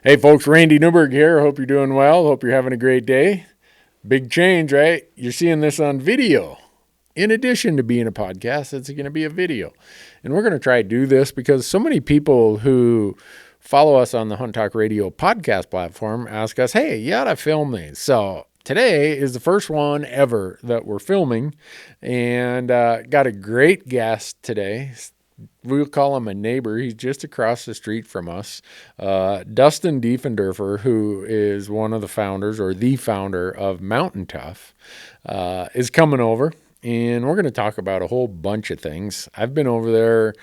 Hey folks, Randy Newberg here. Hope you're doing well. Hope you're having a great day. Big change, right? You're seeing this on video. In addition to being a podcast, it's going to be a video. And we're going to try to do this because so many people who follow us on the Hunt Talk Radio podcast platform ask us, hey, you ought to film these. So today is the first one ever that we're filming, and got a great guest today. We'll call him a neighbor. He's just across the street from us. Dustin Diefenderfer, who is one of the founders or the founder of Mountain Tough, is coming over. And we're going to talk about a whole bunch of things. I've been over there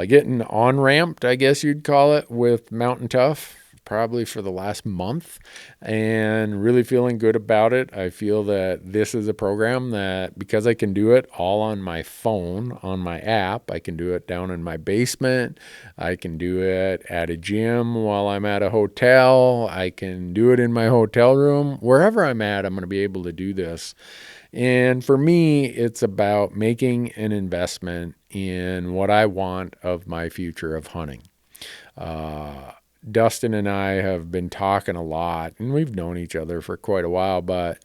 getting on-ramped, I guess you'd call it, with Mountain Tough probably for the last month, and really feeling good about it. I feel that this is a program that, because I can do it all on my phone, on my app, I can do it down in my basement, I can do it at a gym while I'm at a hotel, I can do it in my hotel room. Wherever I'm at, I'm going to be able to do this. And for me, it's about making an investment in what I want of my future of hunting. Dustin and I have been talking a lot, and we've known each other for quite a while, but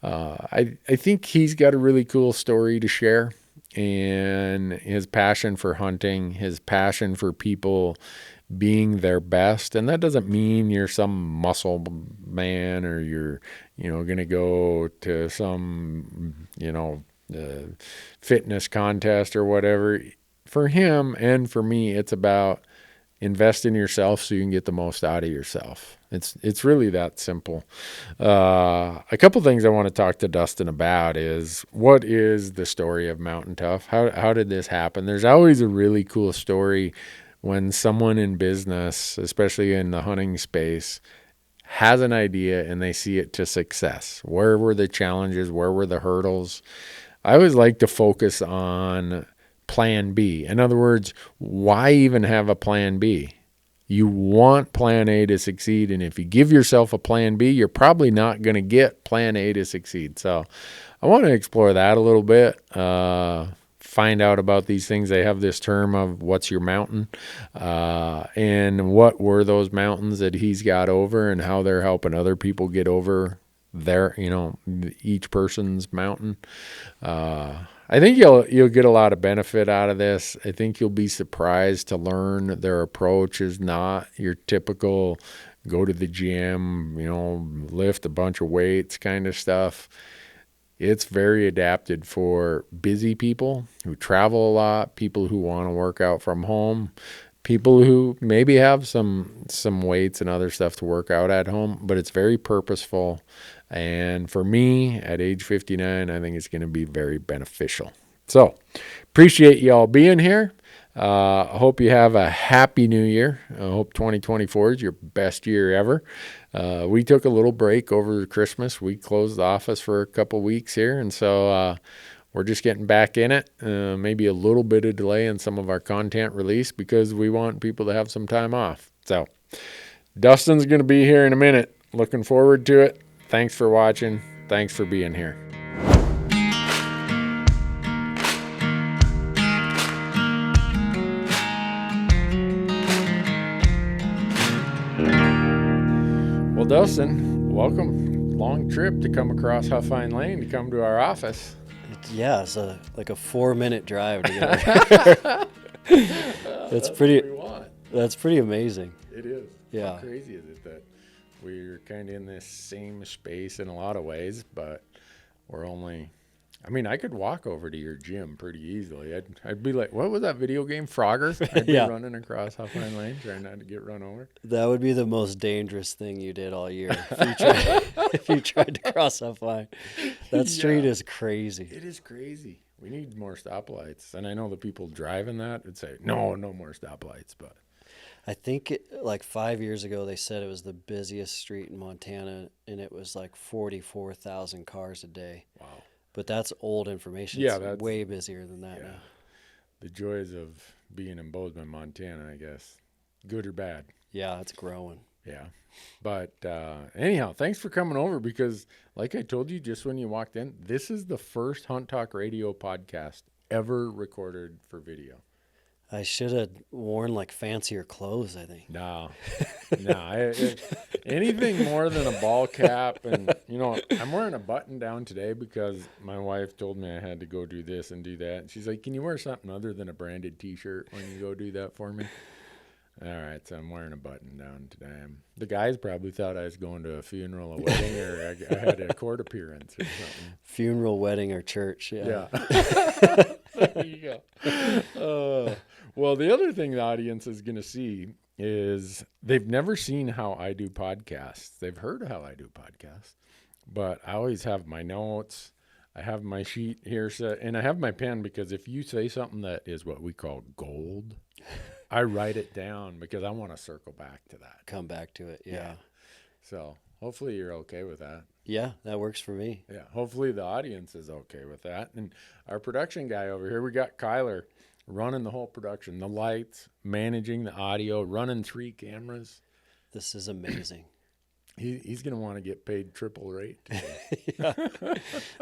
I think he's got a really cool story to share, and his passion for hunting, his passion for people being their best. And that doesn't mean you're some muscle man or you're, going to go to some, fitness contest or whatever. For him and for me, it's about invest in yourself so you can get the most out of yourself. It's really that simple. A couple things I want to talk to Dustin about is, what is the story of Mountain Tough? How did this happen? There's always a really cool story when someone in business, especially in the hunting space, has an idea and they see it to success. Where were the challenges? Where were the hurdles? I always like to focus on plan B. In other words, why even have a plan B? You want plan A to succeed, and if you give yourself a plan B, you're probably not going to get plan A to succeed. So I want to explore that a little bit, find out about these things. They have this term of what's your mountain, and what were those mountains that he's got over and how they're helping other people get over their, each person's mountain. I think you'll get a lot of benefit out of this. I think you'll be surprised to learn their approach is not your typical go to the gym, lift a bunch of weights kind of stuff. It's very adapted for busy people who travel a lot, people who want to work out from home, people who maybe have some weights and other stuff to work out at home, but it's very purposeful. And for me, at age 59, I think it's going to be very beneficial. So, appreciate you all being here. I hope you have a happy new year. I hope 2024 is your best year ever. We took a little break over Christmas. We closed the office for a couple weeks here, and so we're just getting back in it. Maybe a little bit of delay in some of our content release because we want people to have some time off. So, Dustin's going to be here in a minute. Looking forward to it. Thanks for watching. Thanks for being here. Well, Dustin, welcome. Long trip to come across Huffine Lane to come to our office. Yeah, it's like a 4-minute drive to get there. That's pretty amazing. It is. Yeah. How crazy is it that we're kind of in this same space in a lot of ways, but we're only, I could walk over to your gym pretty easily. I'd be like, what was that video game, Frogger? I'd be running across Huffine Lane trying not to get run over. That would be the most dangerous thing you did all year if you tried to cross Huffine. That street is crazy. It is crazy. We need more stoplights. And I know the people driving that would say, no more stoplights, but I think like 5 years ago, they said it was the busiest street in Montana, and it was like 44,000 cars a day. Wow. But that's old information. Yeah, it's way busier than that now. The joys of being in Bozeman, Montana, I guess. Good or bad. Yeah, it's growing. Yeah. But anyhow, thanks for coming over because, like I told you just when you walked in, this is the first Hunt Talk Radio podcast ever recorded for video. I should have worn like fancier clothes, I think. No, no. Anything more than a ball cap, and I'm wearing a button down today because my wife told me I had to go do this and do that. And she's like, "Can you wear something other than a branded T-shirt when you go do that for me?" All right, so I'm wearing a button down today. The guys probably thought I was going to a funeral, a wedding, or I had a court appearance or something. Funeral, wedding, or church. Yeah. There you go. Well, the other thing the audience is going to see is they've never seen how I do podcasts. They've heard how I do podcasts, but I always have my notes. I have my sheet here set, and I have my pen because if you say something that is what we call gold, I write it down because I want to circle back to that. Come back to it. Yeah. So hopefully you're okay with that. Yeah, that works for me. Yeah. Hopefully the audience is okay with that. And our production guy over here, we got Kyler running the whole production, the lights, managing the audio, running 3 cameras. This is amazing. He's going to want to get paid triple rate today. Yeah.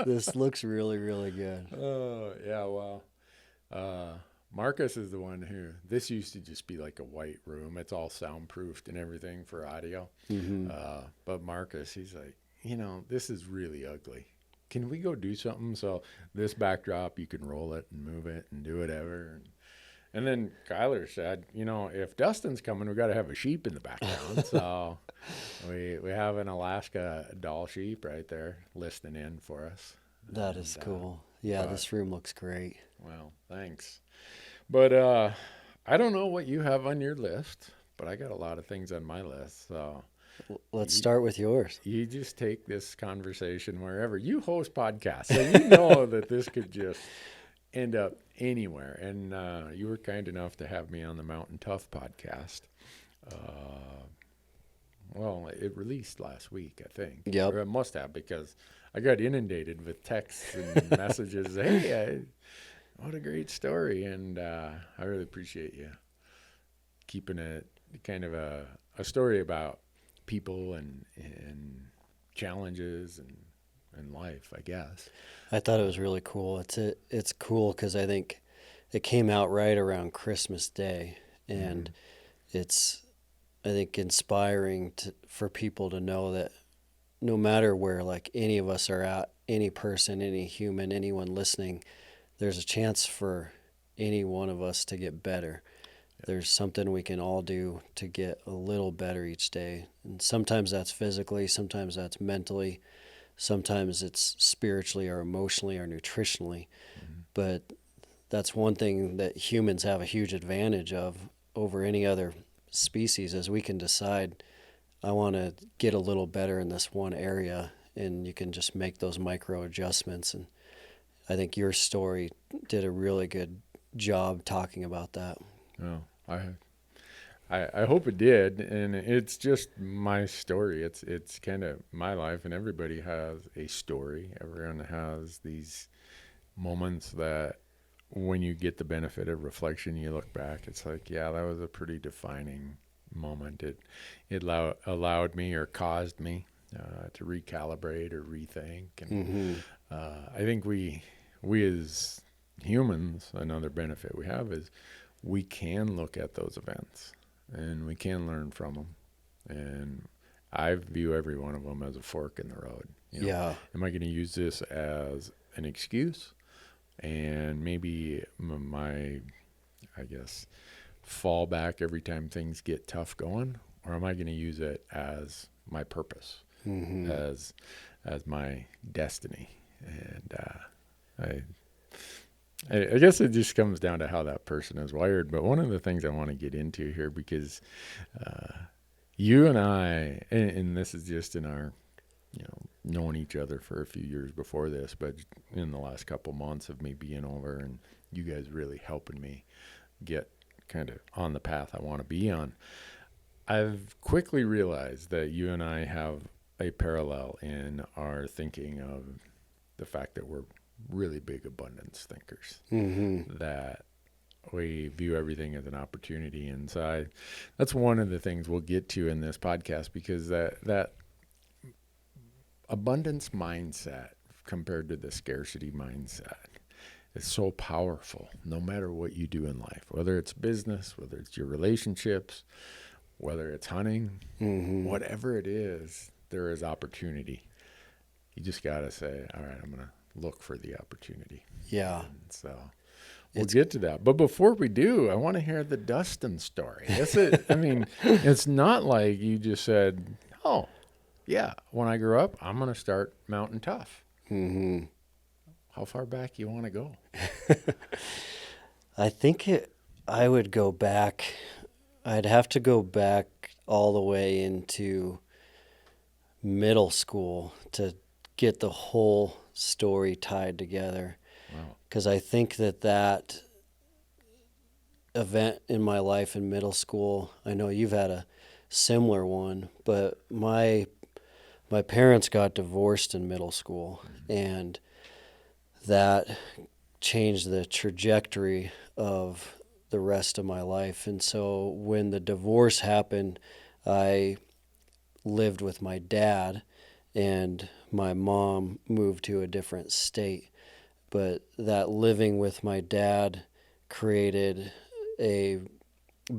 This looks really, really good. Oh, yeah. Well, Marcus is the one who, this used to just be like a white room. It's all soundproofed and everything for audio. Mm-hmm. But Marcus, he's like, this is really ugly. Can we go do something? So this backdrop, you can roll it and move it and do whatever. And then Kyler said, if Dustin's coming, we got to have a sheep in the background. So we have an Alaska doll sheep right there listening in for us. That is cool. Yeah, this room looks great. Well, thanks. But I don't know what you have on your list, but I got a lot of things on my list. So let's start with yours. You just take this conversation wherever. You host podcasts, so you know that this could just end up anywhere. And you were kind enough to have me on the Mountain Tough podcast. Well, it released last week, I think. Yep. Or it must have, because I got inundated with texts and messages. Hey, what a great story. And I really appreciate you keeping it kind of a story about people and challenges and life, I guess. I thought it was really cool. It's cool because I think it came out right around Christmas Day, and it's, I think, inspiring for people to know that no matter where like any of us are at, any person, any human, anyone listening, there's a chance for any one of us to get better. There's something we can all do to get a little better each day. And sometimes that's physically, sometimes that's mentally, sometimes it's spiritually or emotionally or nutritionally. But that's one thing that humans have a huge advantage of over any other species, is we can decide, I want to get a little better in this one area, and you can just make those micro adjustments. And I think your story did a really good job talking about that. Oh, I hope it did, and it's just my story. It's kind of my life, and everybody has a story. Everyone has these moments that when you get the benefit of reflection, you look back, it's like, yeah, that was a pretty defining moment. It allowed me or caused me to recalibrate or rethink. And I think we as humans, another benefit we have is we can look at those events and we can learn from them. And I view every one of them as a fork in the road. Yeah. Am I going to use this as an excuse and maybe my, I guess, fallback every time things get tough going? Or am I going to use it as my purpose, as my destiny? And I guess it just comes down to how that person is wired. But one of the things I want to get into here, because you and I, and this is just in our, knowing each other for a few years before this, but in the last couple months of me being over and you guys really helping me get kind of on the path I want to be on, I've quickly realized that you and I have a parallel in our thinking of the fact that we're really big abundance thinkers, that we view everything as an opportunity. And so that's one of the things we'll get to in this podcast, because that abundance mindset compared to the scarcity mindset is so powerful no matter what you do in life, whether it's business, whether it's your relationships, whether it's hunting, whatever it is, there is opportunity. You just got to say, all right, I'm going to look for the opportunity. Yeah. And so we'll get to that. But before we do, I want to hear the Dustin story. I mean, it's not like you just said, oh, yeah, when I grew up, I'm going to start Mountain Tough. Mm-hmm. How far back you want to go? I think I would go back. I'd have to go back all the way into middle school to get the whole story tied together. Wow. Because I think that event in my life in middle school, I know you've had a similar one, but my parents got divorced in middle school, and that changed the trajectory of the rest of my life. And so when the divorce happened, I lived with my dad, and my mom moved to a different state. But that living with my dad created a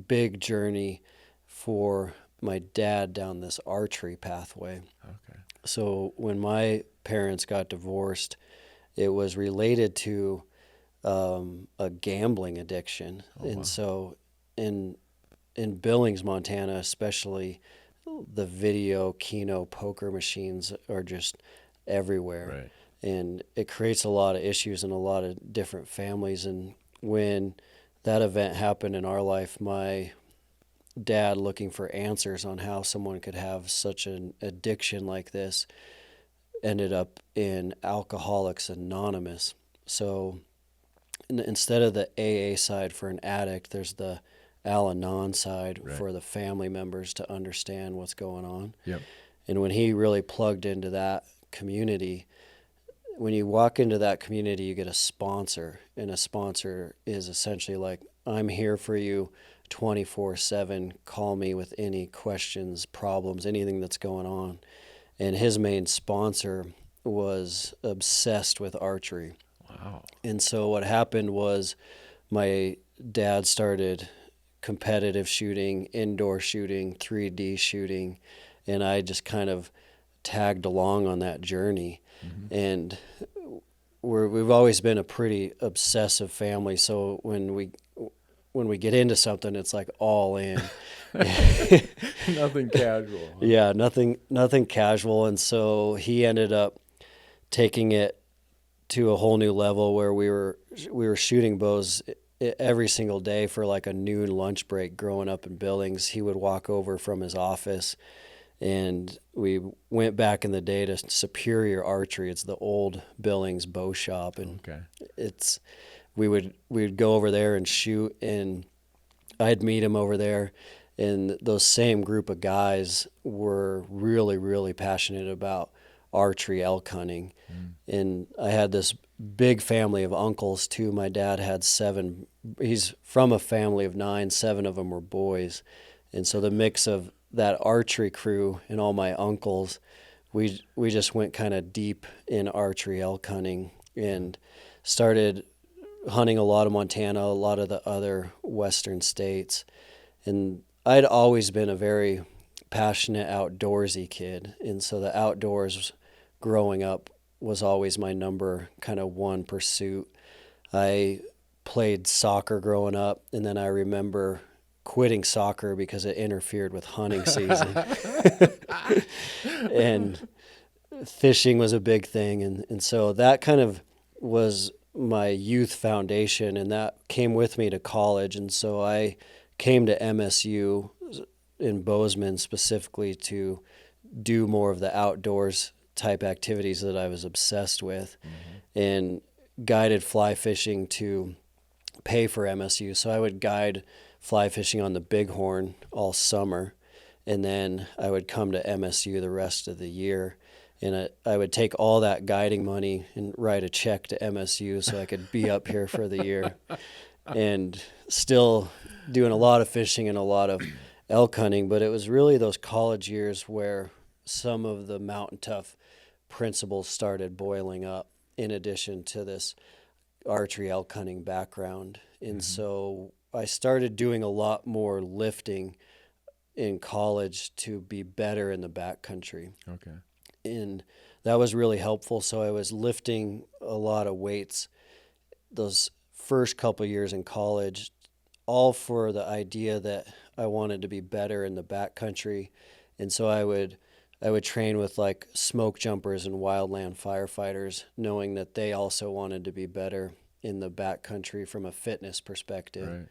big journey for my dad down this archery pathway. Okay. So when my parents got divorced, it was related to a gambling addiction. And so in Billings, Montana, especially, the video Keno poker machines are just everywhere. Right. And it creates a lot of issues in a lot of different families. And when that event happened in our life, my dad, looking for answers on how someone could have such an addiction like this, ended up in Alcoholics Anonymous. So instead of the AA side for an addict, there's the Al-Anon side for the family members to understand what's going on. Yep. And when he really plugged into that community, when you walk into that community, you get a sponsor, and a sponsor is essentially like, I'm here for you 24/7. Call me with any questions, problems, anything that's going on. And his main sponsor was obsessed with archery. Wow. And so what happened was my dad started competitive shooting, indoor shooting, 3D shooting, and I just kind of tagged along on that journey. And we've always been a pretty obsessive family, so when we get into something, it's like all in. Nothing casual. Huh? Yeah, nothing casual. And so he ended up taking it to a whole new level where we were shooting bows every single day for like a noon lunch break. Growing up in Billings, he would walk over from his office, and we went back in the day to Superior Archery. It's the old Billings bow shop, and we would go over there and shoot, and I'd meet him over there. And those same group of guys were really, really passionate about archery, elk hunting. And I had this big family of uncles too. My dad had 7. He's from a family of 9. 7 of them were boys. And so the mix of that archery crew and all my uncles, we just went kind of deep in archery, elk hunting, and started hunting a lot of Montana, a lot of the other western states. And I'd always been a very passionate outdoorsy kid. And so the outdoors growing up was always my number kind of one pursuit. I played soccer growing up, and then I remember quitting soccer because it interfered with hunting season. And fishing was a big thing. And so that kind of was my youth foundation, and that came with me to college. And so I came to MSU in Bozeman specifically to do more of the outdoors type activities that I was obsessed with, and guided fly fishing to pay for MSU. So I would guide fly fishing on the Bighorn all summer, and then I would come to MSU the rest of the year. And I would take all that guiding money and write a check to MSU so I could be up here for the year. And still doing a lot of fishing and a lot of elk hunting. But it was really those college years where some of the Mountain Tough principles started boiling up, in addition to this archery elk hunting background. And Mm-hmm. so I started doing a lot more lifting in college to be better in the backcountry. Okay. And that was really helpful. So I was lifting a lot of weights those first couple years in college, all for the idea that I wanted to be better in the backcountry. And so I would train with like smoke jumpers and wildland firefighters, knowing that they also wanted to be better in the backcountry from a fitness perspective. Right.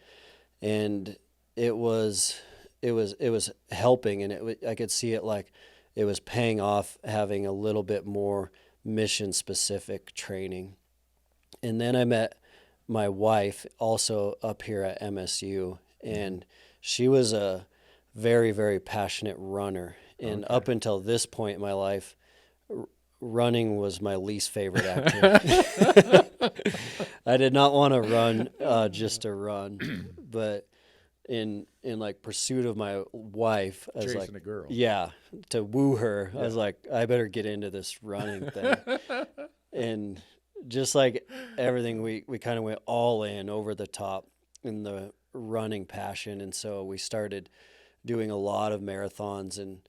And it was helping, and I could see it like it was paying off having a little bit more mission specific training. And then I met my wife also up here at MSU, Mm-hmm. and she was a very, very passionate runner. And Okay. up until this point in my life, running was my least favorite activity. I did not want to run just to run, but in like pursuit of my wife, I was like, Chasing a girl. yeah, to woo her. I Yeah. was like, I better get into this running thing. And just like everything, we kind of went all in over the top in the running passion. And so we started doing a lot of marathons, and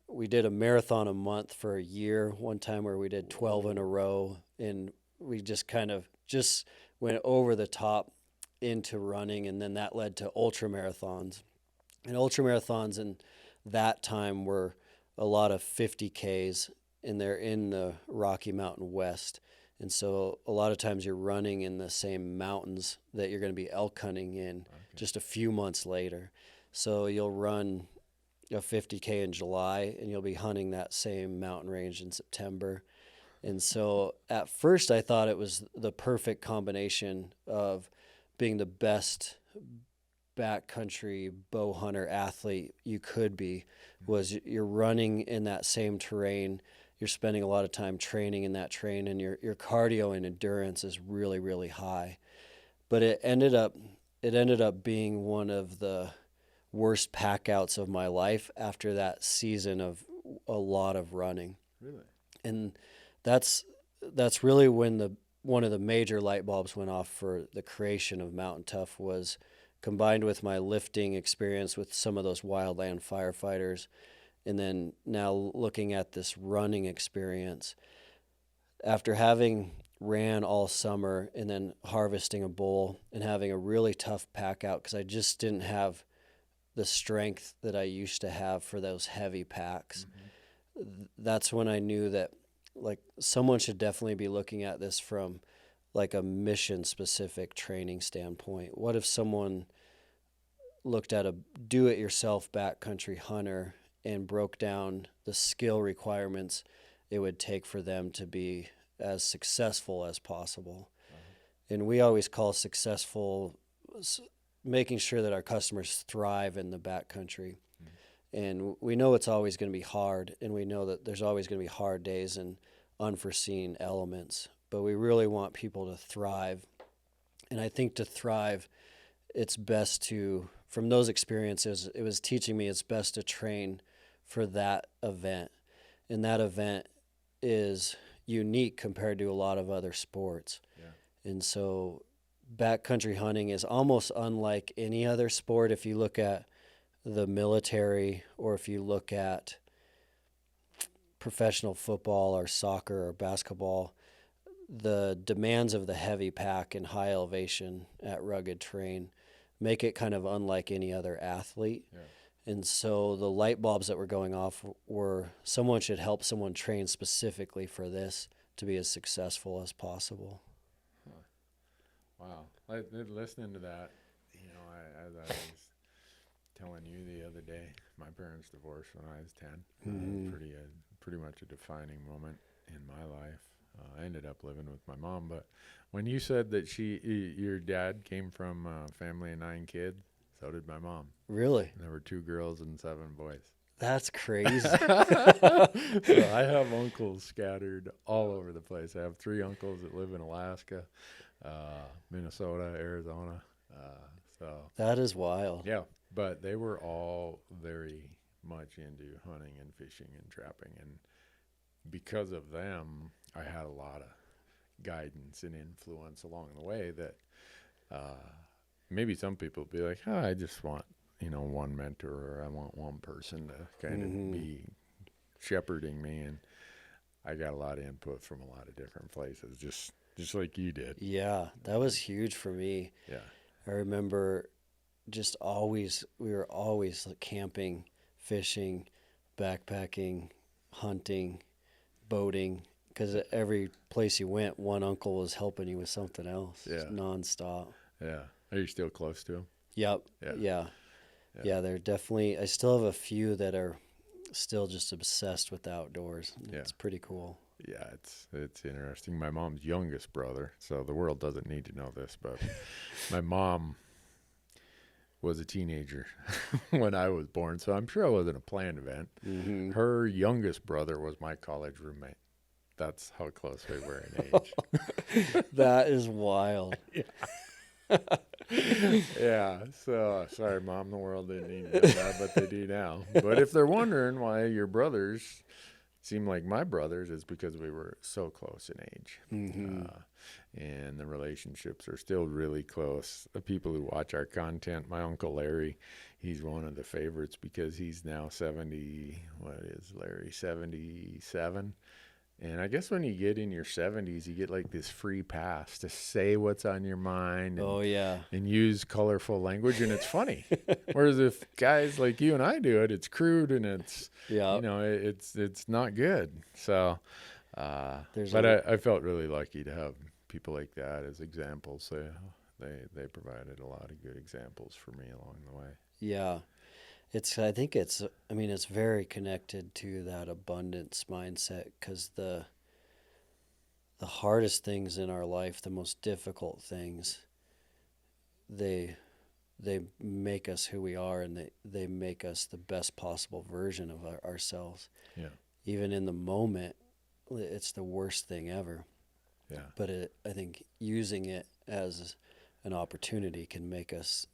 we did a marathon a month for a year one time where we did 12 in a row, and we just kind of just went over the top into running, and then that led to ultra marathons. And ultra marathons in that time were a lot of 50Ks, and they're in the Rocky Mountain West. And so a lot of times you're running in the same mountains that you're going to be elk hunting in just a few months later. So you'll run a 50K in July, and you'll be hunting that same mountain range in September. And so at first I thought it was the perfect combination of being the best backcountry bow hunter athlete you could be. Was you're running in that same terrain, you're spending a lot of time training in that terrain, and your cardio and endurance is really, really high. But it ended up being one of the worst pack outs of my life after that season of a lot of running. Really? And that's really when the one of the major light bulbs went off for the creation of Mountain Tough, was combined with my lifting experience with some of those wildland firefighters, and then now looking at this running experience after having ran all summer and then harvesting a bull and having a really tough pack out because I just didn't have the strength that I used to have for those heavy packs. That's when I knew that like someone should definitely be looking at this from like a mission specific training standpoint. What if someone looked at a do it yourself backcountry hunter and broke down the skill requirements it would take for them to be as successful as possible? And we always call successful making sure that our customers thrive in the backcountry. And we know it's always going to be hard, and we know that there's always going to be hard days and unforeseen elements, but we really want people to thrive. And I think to thrive, it's best to, from those experiences, it was teaching me it's best to train for that event. And that event is unique compared to a lot of other sports. Yeah. And so backcountry hunting is almost unlike any other sport. If you look at the military, or if you look at professional football or soccer or basketball, the demands of the heavy pack and high elevation at rugged terrain make it kind of unlike any other athlete. Yeah. And so the light bulbs that were going off were someone should help someone train specifically for this to be as successful as possible. Wow. Listening to that, as I was telling you the other day, my parents divorced when I was 10. Mm-hmm. Pretty much a defining moment in my life. I ended up living with my mom, but when you said that your dad came from a family of 9 kids, so did my mom. Really? There were 2 girls and 7 boys. That's crazy. So I have uncles scattered all over the place. I have 3 uncles that live in Alaska, Minnesota, Arizona. So that is wild. Yeah, but they were all very much into hunting and fishing and trapping, and because of them, I had a lot of guidance and influence along the way that maybe some people would be like, oh, I just want, one mentor, or I want one person to kind of be shepherding me. And I got a lot of input from a lot of different places, just like you did. Yeah, that was huge for me. Yeah. I remember we were always like camping, fishing, backpacking, hunting, boating, because every place you went, one uncle was helping you with something else. Yeah. Nonstop. Yeah. Are you still close to him? Yep. Yeah. Yeah. Yeah, they're definitely, I still have a few that are still just obsessed with the outdoors. Yeah. It's pretty cool. Yeah, it's interesting. My mom's youngest brother, so the world doesn't need to know this, but my mom was a teenager when I was born, so I'm sure it wasn't a planned event. Mm-hmm. Her youngest brother was my college roommate. That's how close we were in age. That is wild. Yeah, so sorry, Mom, the world didn't need to know that, but they do now. But if they're wondering why your brothers seem like my brothers, it's because we were so close in age. And the relationships are still really close. The people who watch our content, my Uncle Larry, he's one of the favorites because he's now 70, what is Larry, 77? And I guess when you get in your 70s, you get like this free pass to say what's on your mind. And, and use colorful language, and it's funny. Whereas if guys like you and I do it, it's crude and it's it's not good. So, I felt really lucky to have people like that as examples. They provided a lot of good examples for me along the way. Yeah. I think it's very connected to that abundance mindset, because the hardest things in our life, the most difficult things, they make us who we are, and they make us the best possible version of ourselves. Yeah. Even in the moment, it's the worst thing ever. Yeah. But I think using it as an opportunity can make us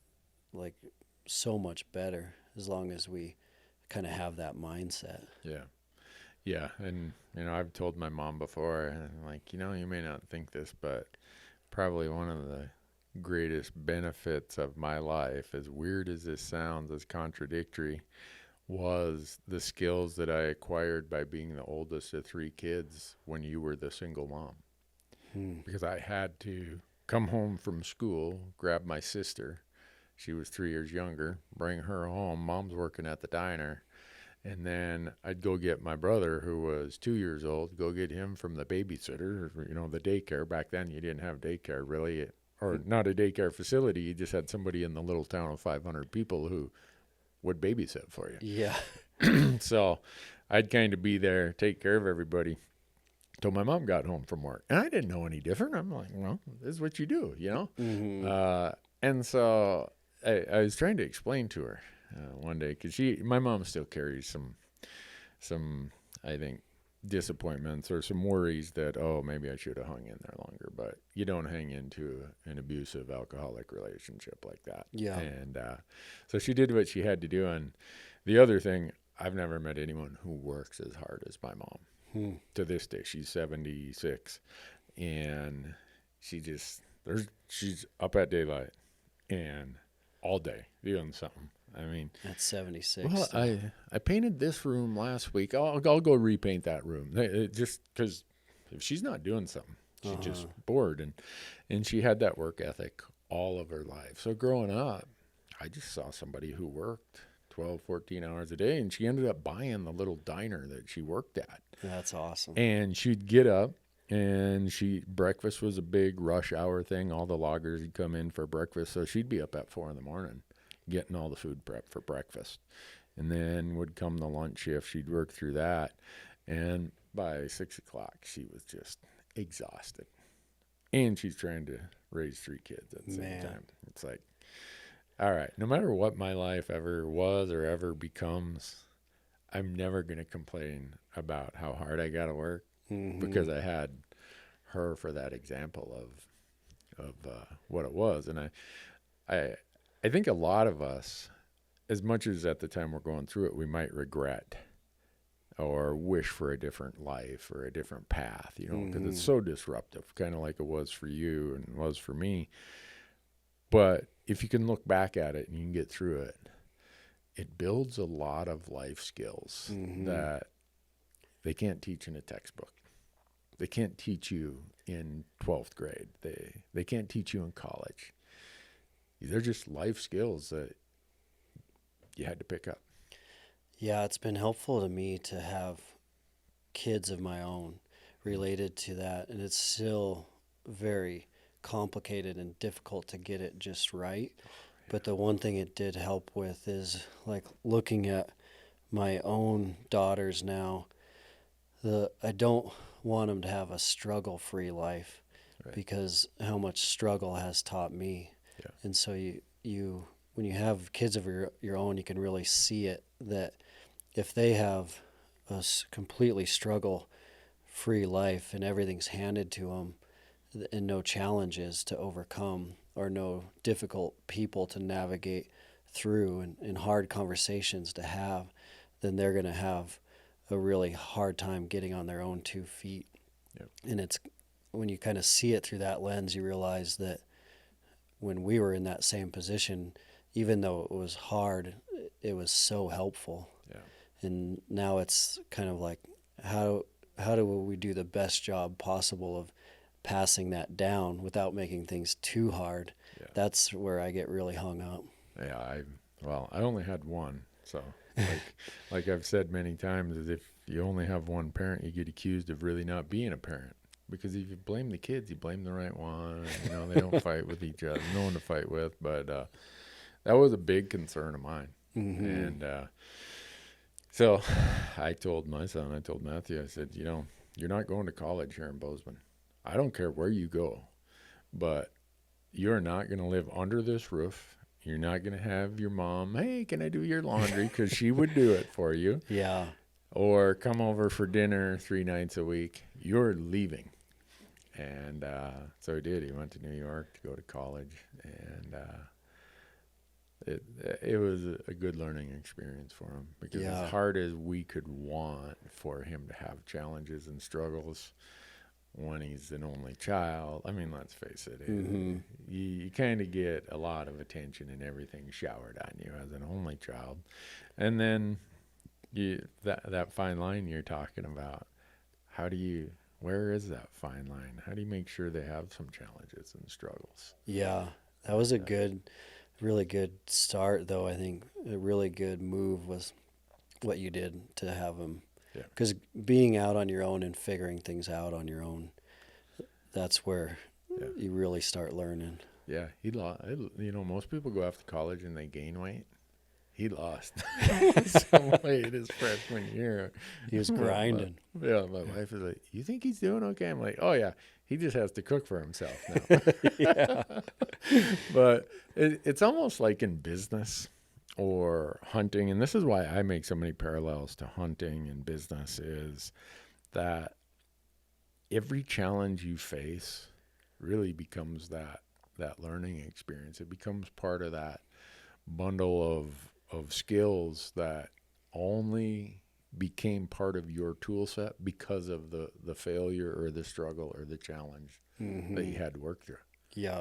like so much better, as long as we kind of have that mindset. Yeah. Yeah. And, I've told my mom before, and like, you may not think this, but probably one of the greatest benefits of my life, as weird as this sounds, as contradictory, was the skills that I acquired by being the oldest of 3 kids when you were the single mom. Because I had to come home from school, grab my sister. She was 3 years younger, bring her home. Mom's working at the diner. And then I'd go get my brother, who was 2 years old, go get him from the babysitter, the daycare. Back then, you didn't have daycare, really, or not a daycare facility. You just had somebody in the little town of 500 people who would babysit for you. Yeah. So I'd kind of be there, take care of everybody, till my mom got home from work. And I didn't know any different. I'm like, well, this is what you do, And so I was trying to explain to her one day, because my mom still carries some I think disappointments or some worries that, maybe I should have hung in there longer. But you don't hang into an abusive alcoholic relationship like that. Yeah. And so she did what she had to do. And the other thing, I've never met anyone who works as hard as my mom. To this day, she's 76, and she's up at daylight and all day doing something. I mean, that's 76. Well, I painted this room last week. I'll go repaint that room. Just because if she's not doing something, she's just bored. And she had that work ethic all of her life. So growing up, I just saw somebody who worked 12, 14 hours a day, and she ended up buying the little diner that she worked at. That's awesome. And she'd get up, and breakfast was a big rush hour thing. All the loggers would come in for breakfast, so she'd be up at 4 a.m. getting all the food prep for breakfast. And then would come the lunch shift. She'd work through that, and by 6 o'clock, she was just exhausted. And she's trying to raise 3 kids at the same time. It's like, all right, no matter what my life ever was or ever becomes, I'm never going to complain about how hard I got to work, because I had her for that example of what it was. And I think a lot of us, as much as at the time we're going through it, we might regret or wish for a different life or a different path, because Mm-hmm. it's so disruptive, kind of like it was for you and was for me. But if you can look back at it and you can get through it, it builds a lot of life skills Mm-hmm. that they can't teach in a textbook. They can't teach you in 12th grade. They can't teach you in college. They're just life skills that you had to pick up. Yeah, it's been helpful to me to have kids of my own related to that, and it's still very complicated and difficult to get it just right. But the one thing it did help with is like looking at my own daughters now. I don't want them to have a struggle-free life, Right. because how much struggle has taught me. Yeah. And so you when you have kids of your own, you can really see it, that if they have a completely struggle-free life and everything's handed to them and no challenges to overcome or no difficult people to navigate through and hard conversations to have, then they're going to have a really hard time getting on their own 2 feet. Yep. And it's when you kind of see it through that lens, you realize that when we were in that same position, even though it was hard, it was so helpful. Yeah. And now it's kind of like, how do we do the best job possible of passing that down without making things too hard? Yeah. That's where I get really hung up. Yeah. I only had one. So like I've said many times, is if you only have one parent, you get accused of really not being a parent. Because if you blame the kids, you blame the right one. They don't fight with each other. No one to fight with. But that was a big concern of mine. Mm-hmm. And so I told Matthew, I said, you're not going to college here in Bozeman. I don't care where you go, but you're not going to live under this roof. You're not going to have your mom, hey, can I do your laundry? Because she would do it for you. Yeah. Or come over for dinner 3 nights a week. You're leaving. And so he did. He went to New York to go to college. And it was a good learning experience for him. Because Yeah. as hard as we could want for him to have challenges and struggles when he's an only child, I mean, let's face it, Mm-hmm. you kind of get a lot of attention and everything showered on you as an only child. And then that fine line you're talking about, where is that fine line? How do you make sure they have some challenges and struggles? Yeah. That was a really good start, though. I think a really good move was what you did to have them. Yeah. Because being out on your own and figuring things out on your own, that's where you really start learning. Yeah, he lost. Most people go off to college and they gain weight. He lost some weight his freshman year. He was grinding. My wife is like, "You think he's doing okay?" I'm like, "Oh yeah, he just has to cook for himself now." Yeah. But it's almost like in business or hunting, and this is why I make so many parallels to hunting and business, is that every challenge you face really becomes that learning experience. It becomes part of that bundle of skills that only became part of your tool set because of the failure or the struggle or the challenge that you had to work through. Yeah.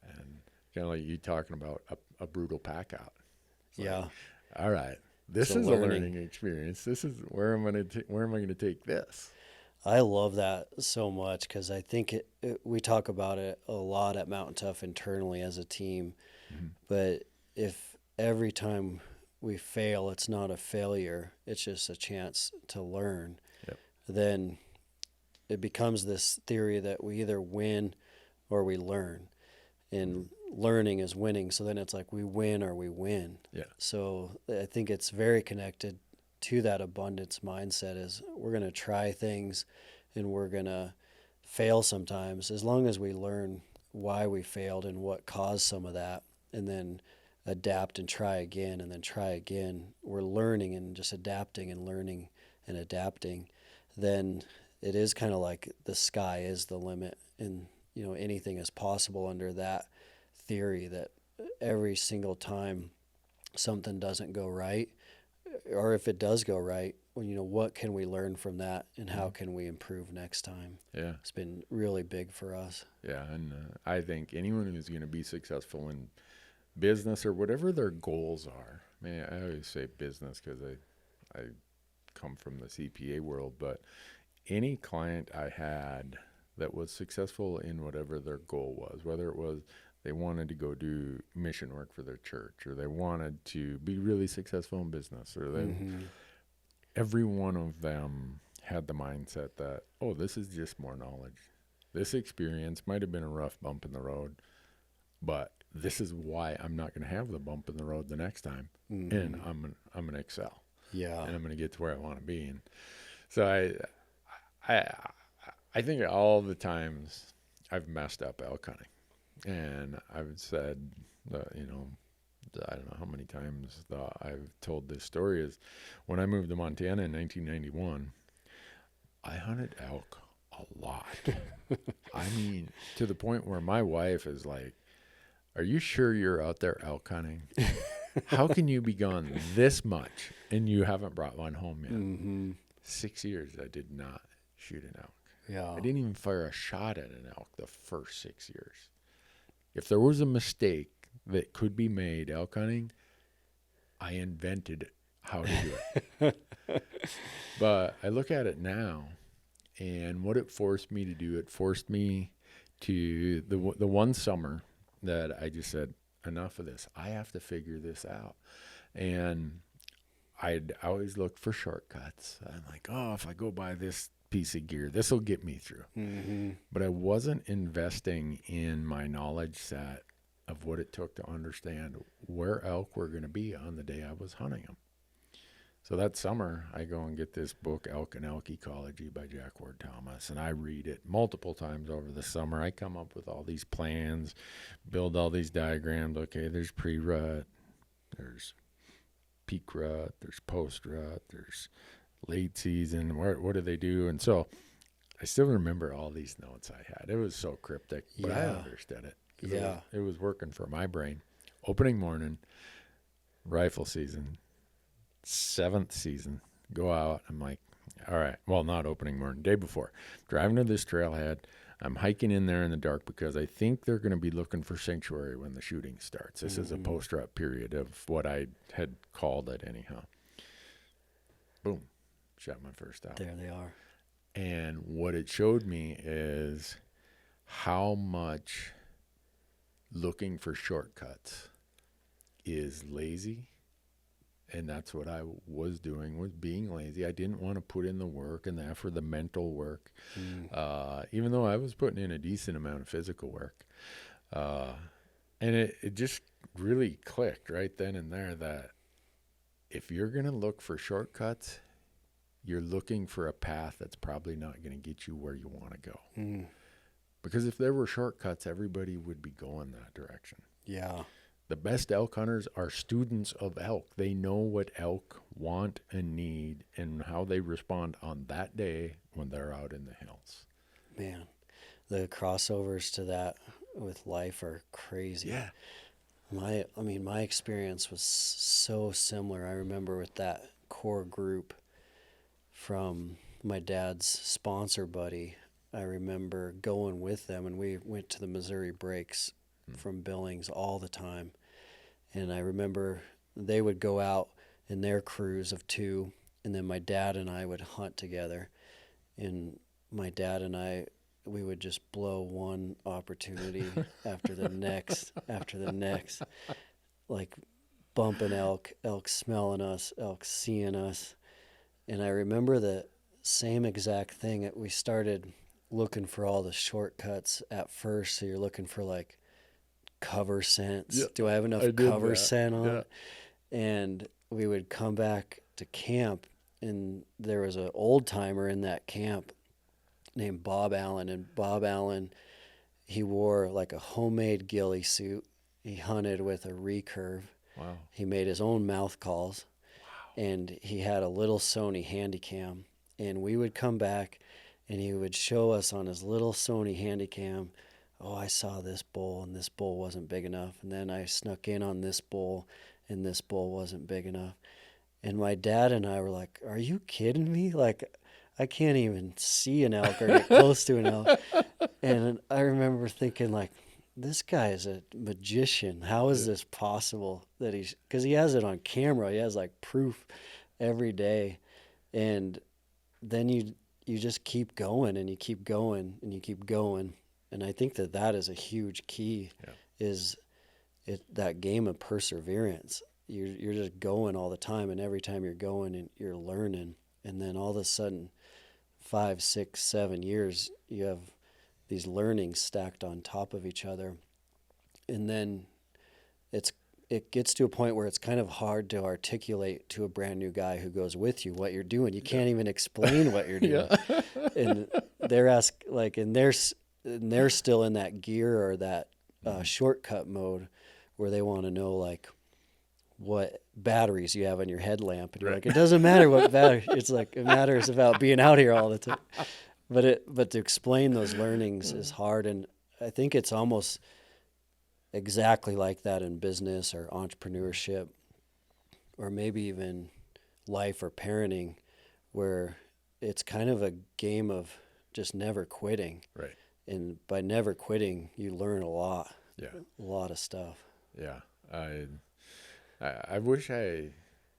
And kind of like you talking about a brutal pack out. Yeah. All right, this is a learning experience. This is where am I going to take this? I love that so much, because I think we talk about it a lot at Mountain Tough internally as a team. Mm-hmm. But if every time we fail, it's not a failure, it's just a chance to learn, then it becomes this theory that we either win or we learn. And learning is winning. So then it's like we win or we win. Yeah. So I think it's very connected to that abundance mindset, is we're going to try things and we're going to fail sometimes, as long as we learn why we failed and what caused some of that, and then adapt and try again and then try again. We're learning and just adapting and learning and adapting. Then it is kind of like the sky is the limit, and anything is possible under that theory, that every single time something doesn't go right, or if it does go right, what can we learn from that, and how can we improve next time? Yeah. It's been really big for us. Yeah. And I think anyone who's going to be successful in business or whatever their goals are, man, I always say business because I come from the CPA world, but any client I had that was successful in whatever their goal was, whether it was they wanted to go do mission work for their church, or they wanted to be really successful in business, or every one of them had the mindset that, oh, this is just more knowledge. This experience might have been a rough bump in the road, but this is why I'm not going to have the bump in the road the next time, and I'm going to excel. Yeah. And I'm going to get to where I want to be. And so I think all the times I've messed up elk hunting, and I've said, I don't know how many times I've told this story, is when I moved to Montana in 1991, I hunted elk a lot. I mean, to the point where my wife is like, are you sure you're out there elk hunting? How can you be gone this much and you haven't brought one home yet? 6 years I did not shoot an elk. Yeah. I didn't even fire a shot at an elk the first 6 years. If there was a mistake that could be made elk hunting, I invented how to do it. But I look at it now, and what it forced me to do, it forced me to the one summer that I just said, enough of this. I have to figure this out. And I'd always look for shortcuts. I'm like, oh, if I go buy this piece of gear, this will get me through. But I wasn't investing in my knowledge set of what it took to understand where elk were going to be on the day I was hunting them. So that summer, I go and get this book, Elk and Elk Ecology by Jack Ward Thomas, and I read it multiple times over the summer. I come up with all these plans, build all these diagrams. Okay, there's pre-rut, there's peak rut, there's post-rut, there's late season, what do they do? And so I still remember all these notes I had. It was so cryptic, but I understood it. Yeah. It was working for my brain. Opening morning, rifle season, 7th season, go out. I'm like, all right, well, not opening morning, day before. Driving to this trailhead. I'm hiking in there in the dark because I think they're going to be looking for sanctuary when the shooting starts. This is a post-rut period of what I had called it anyhow. Boom. Shot my first out. There they are. And what it showed me is how much looking for shortcuts is lazy. And that's what I was doing, was being lazy. I didn't want to put in the work and the effort, the mental work, even though I was putting in a decent amount of physical work. And it just really clicked right then and there that if you're going to look for shortcuts, you're looking for a path that's probably not going to get you where you want to go. Because if there were shortcuts, everybody would be going that direction. Yeah. The best elk hunters are students of elk. They know what elk want and need and how they respond on that day when they're out in the hills. Man, the crossovers to that with life are crazy. Yeah. My experience was so similar. I remember with that core group from my dad's sponsor buddy, I remember going with them, and we went to the Missouri Breaks from Billings all the time. And I remember they would go out in their crews of 2, and then my dad and I would hunt together. And my dad and I, we would just blow one opportunity after the next, like bumping elk smelling us, elk seeing us. And I remember the same exact thing that we started looking for all the shortcuts at first. So you're looking for like cover scents. Yeah, do I have enough cover scent on? Yeah. And we would come back to camp, and there was an old timer in that camp named Bob Allen. And Bob Allen, he wore like a homemade ghillie suit. He hunted with a recurve. Wow. He made his own mouth calls. Wow. And he had a little Sony Handycam. And we would come back, and he would show us on his little Sony Handycam, oh, I saw this bull, and this bull wasn't big enough. And then I snuck in on this bull, and this bull wasn't big enough. And my dad and I were like, "Are you kidding me? Like, I can't even see an elk or get close to an elk." And I remember thinking, like, this guy is a magician. How is this possible that because he has it on camera. He has like proof every day. And then you just keep going and you keep going and you keep going. And I think that is a huge key, is that game of perseverance. You're just going all the time, and every time you're going and you're learning, and then all of a sudden 5, 6, 7 years you have these learnings stacked on top of each other, and then it gets to a point where it's kind of hard to articulate to a brand new guy who goes with you what you're doing. You can't even explain what you're doing. And they're still in that gear or that shortcut mode where they want to know like what batteries you have on your headlamp, and you're like, it doesn't matter what battery. It's like it matters about being out here all the time. But to explain those learnings is hard, and I think it's almost exactly like that in business or entrepreneurship, or maybe even life or parenting, where it's kind of a game of just never quitting. Right. And by never quitting, you learn a lot. Yeah. A lot of stuff. Yeah. I wish I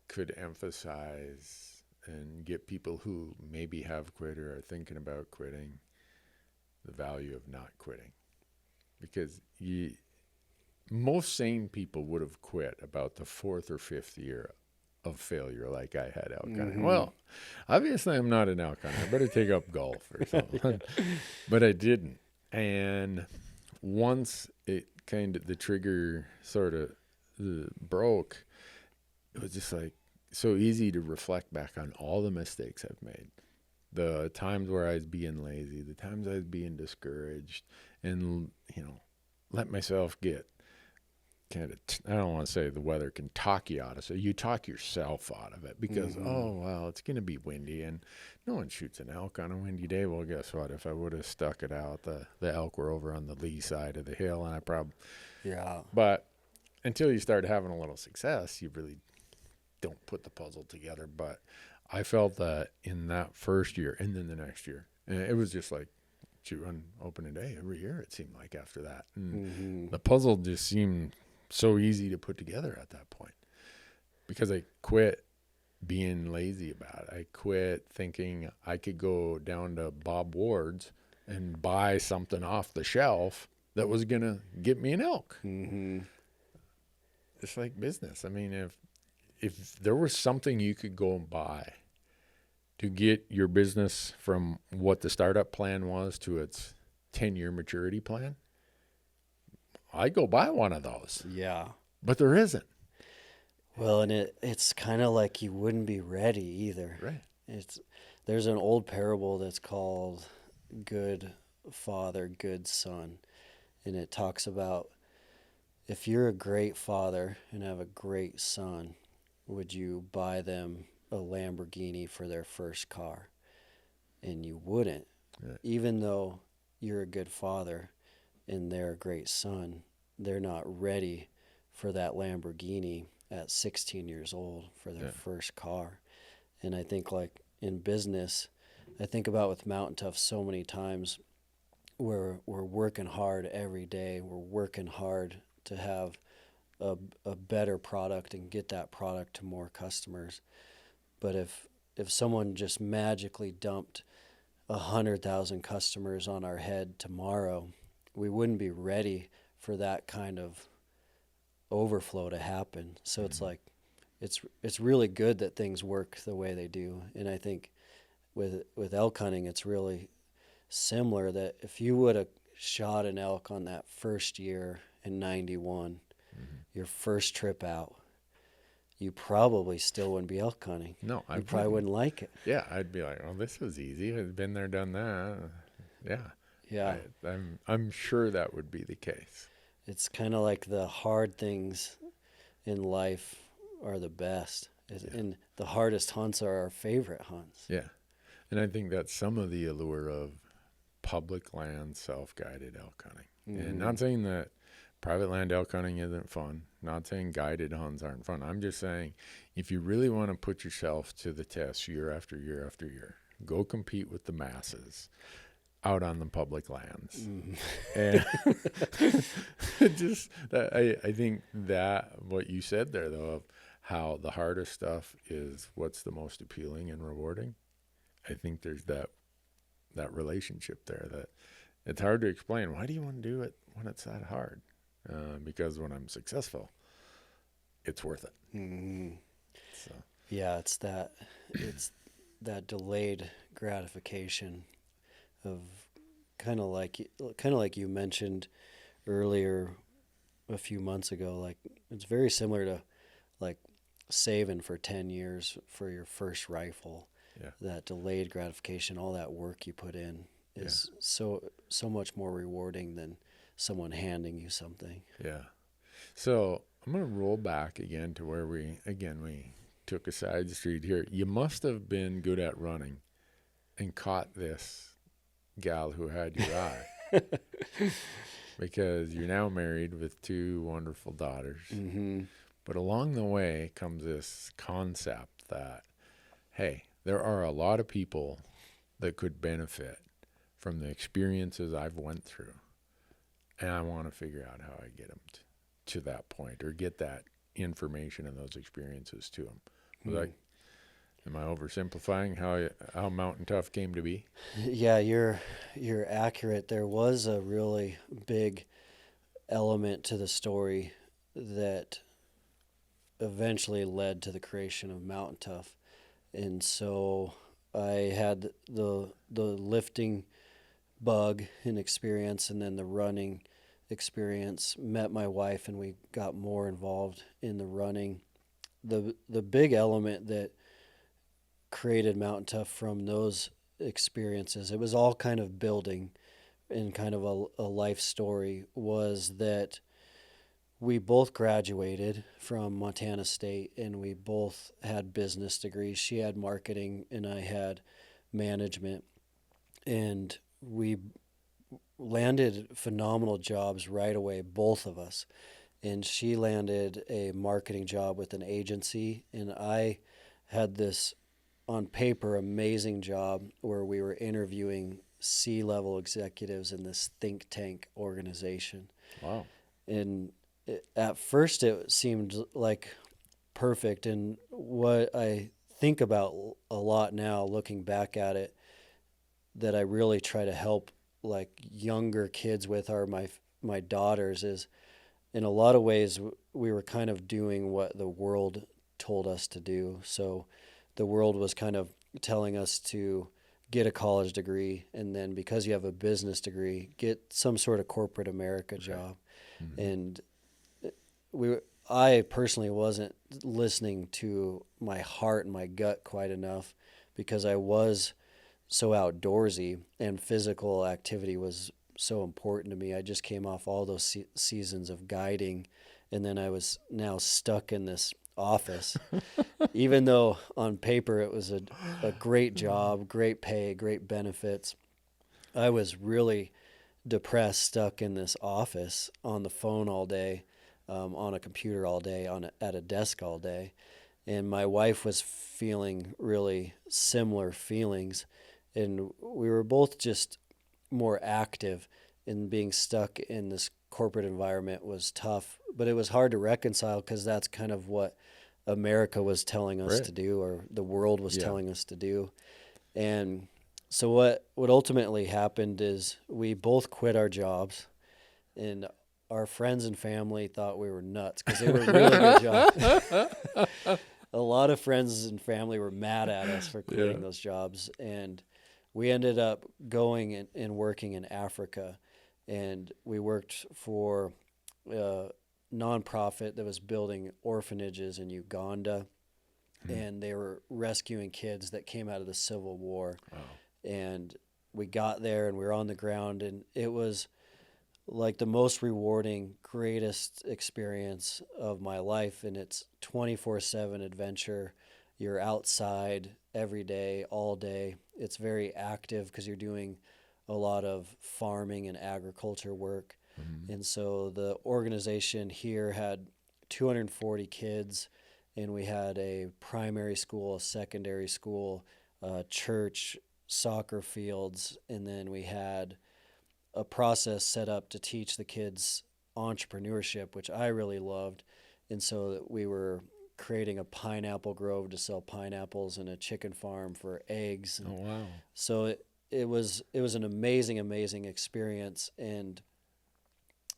could emphasize and get people who maybe have quit or are thinking about quitting the value of not quitting. Because most sane people would have quit about the 4th or 5th year of failure like I had elk hunting. Mm-hmm. Well, obviously I'm not an elk hunter. I better take up golf or something. But I didn't. And once it the trigger sort of broke, it was just like so easy to reflect back on all the mistakes I've made. The times where I was being lazy, the times I was being discouraged, and, let myself get I don't want to say the weather can talk you out of it. So you talk yourself out of it because, it's going to be windy and no one shoots an elk on a windy day. Well, guess what? If I would have stuck it out, the elk were over on the lee side of the hill and I probably. Yeah. But until you start having a little success, you really don't put the puzzle together. But I felt that in that first year and then the next year. And it was just like, shoot on opening day every year, it seemed like after that. And the puzzle just seemed so easy to put together at that point because I quit being lazy about it. I quit thinking I could go down to Bob Ward's and buy something off the shelf that was going to get me an elk. Mm-hmm. It's like business. I mean, if there was something you could go and buy to get your business from what the startup plan was to its 10-year maturity plan, I'd go buy one of those. Yeah. But there isn't. Well, and it's kind of like you wouldn't be ready either. Right. There's an old parable that's called Good Father, Good Son. And it talks about if you're a great father and have a great son, would you buy them a Lamborghini for their first car? And you wouldn't. Right. Even though you're a good father and they're a great son, they're not ready for that Lamborghini at 16 years old for their first car. And I think like in business, I think about with Mountain Tough so many times where we're working hard every day. We're working hard to have a better product and get that product to more customers. But if someone just magically dumped 100,000 customers on our head tomorrow, we wouldn't be ready for that kind of overflow to happen. So it's like it's really good that things work the way they do. And I think with elk hunting, it's really similar that if you would have shot an elk on that first year in 91, your first trip out, you probably still wouldn't be elk hunting. No, you probably wouldn't like it. Yeah, I'd be like, "Oh, this was easy. I've been there, done that." Yeah. I'm sure that would be the case. It's kind of like the hard things in life are the best, and the hardest hunts are our favorite hunts. Yeah, and I think that's some of the allure of public land self-guided elk hunting. And not saying that Private land elk hunting isn't fun. Not saying guided hunts aren't fun. I'm just saying if you really want to put yourself to the test year after year after year, go compete with the masses out on the public lands. And I think that what you said there, though, of how the hardest stuff is what's the most appealing and rewarding. I think there's that relationship there that it's hard to explain. Why do you want to do it when it's that hard? Because when I'm successful, it's worth it. Mm-hmm. So. Yeah, it's that delayed gratification of kind of like you mentioned earlier a few months ago. Like it's very similar to like saving for 10 years for your first rifle. Yeah. That delayed gratification, all that work you put in is so much more rewarding than someone handing you something. Yeah. So I'm going to roll back again to where we took a side street here. You must have been good at running and caught this gal who had your eye. Because you're now married with 2 wonderful daughters. Mm-hmm. But along the way comes this concept that, hey, there are a lot of people that could benefit from the experiences I've went through. And I want to figure out how I get them to that point or get that information and those experiences to them. Like, am I oversimplifying how Mountain Tough came to be? Yeah, you're accurate. There was a really big element to the story that eventually led to the creation of Mountain Tough. And so I had the lifting bug and experience, and then the running experience. Met my wife, and we got more involved in the running. The big element that created Mountain Tough from those experiences, it was all kind of building in kind of a life story, was that we both graduated from Montana State, and we both had business degrees. She had marketing, and I had management. And we landed phenomenal jobs right away, both of us. And she landed a marketing job with an agency, and I had this, on paper, amazing job where we were interviewing C-level executives in this think tank organization. Wow. And at first it seemed like perfect. And what I think about a lot now, looking back at it, that I really try to help like younger kids with are my daughters, is in a lot of ways we were kind of doing what the world told us to do. So the world was kind of telling us to get a college degree, and then because you have a business degree, get some sort of corporate America job. Mm-hmm. And I personally wasn't listening to my heart and my gut quite enough, because I was so outdoorsy and physical activity was so important to me. I just came off all those seasons of guiding, and then I was now stuck in this office. Even though on paper it was a great job, great pay, great benefits, I was really depressed, stuck in this office on the phone all day, on a computer all day, at a desk all day. And my wife was feeling really similar feelings, and we were both just more active, and being stuck in this corporate environment was tough, but it was hard to reconcile because that's kind of what America was telling us to do, or the world was telling us to do. And so what ultimately happened is we both quit our jobs, and our friends and family thought we were nuts because they were really good jobs. A lot of friends and family were mad at us for quitting those jobs, and we ended up going and working in Africa, and we worked for a nonprofit that was building orphanages in Uganda, and they were rescuing kids that came out of the Civil War. Wow. And we got there, and we were on the ground, and it was like the most rewarding, greatest experience of my life. And it's 24/7 adventure. You're outside every day, all day. It's very active because you're doing a lot of farming and agriculture work. And so the organization here had 240 kids, and we had a primary school, a secondary school, a church, soccer fields, and then we had a process set up to teach the kids entrepreneurship, which I really loved. And so we were creating a pineapple grove to sell pineapples and a chicken farm for eggs. Oh, wow. So it was an amazing experience. And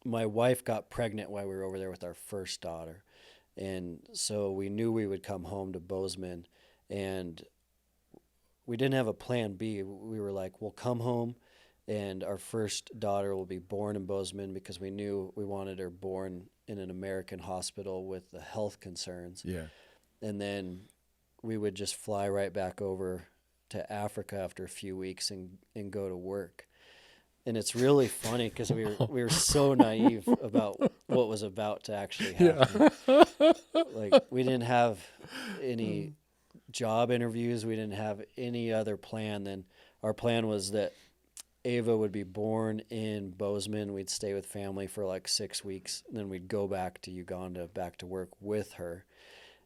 my wife got pregnant while we were over there with our first daughter. And so we knew we would come home to Bozeman, and we didn't have a plan B. We were like, we'll come home and our first daughter will be born in Bozeman, because we knew we wanted her born in an American hospital with the health concerns. Yeah. And then we would just fly right back over to Africa after a few weeks and go to work. And it's really funny because we were so naive about what was about to actually happen. Yeah. Like, we didn't have any job interviews. We didn't have any other plan than our plan was that Ava would be born in Bozeman. We'd stay with family for like 6 weeks. And then we'd go back to Uganda, back to work with her.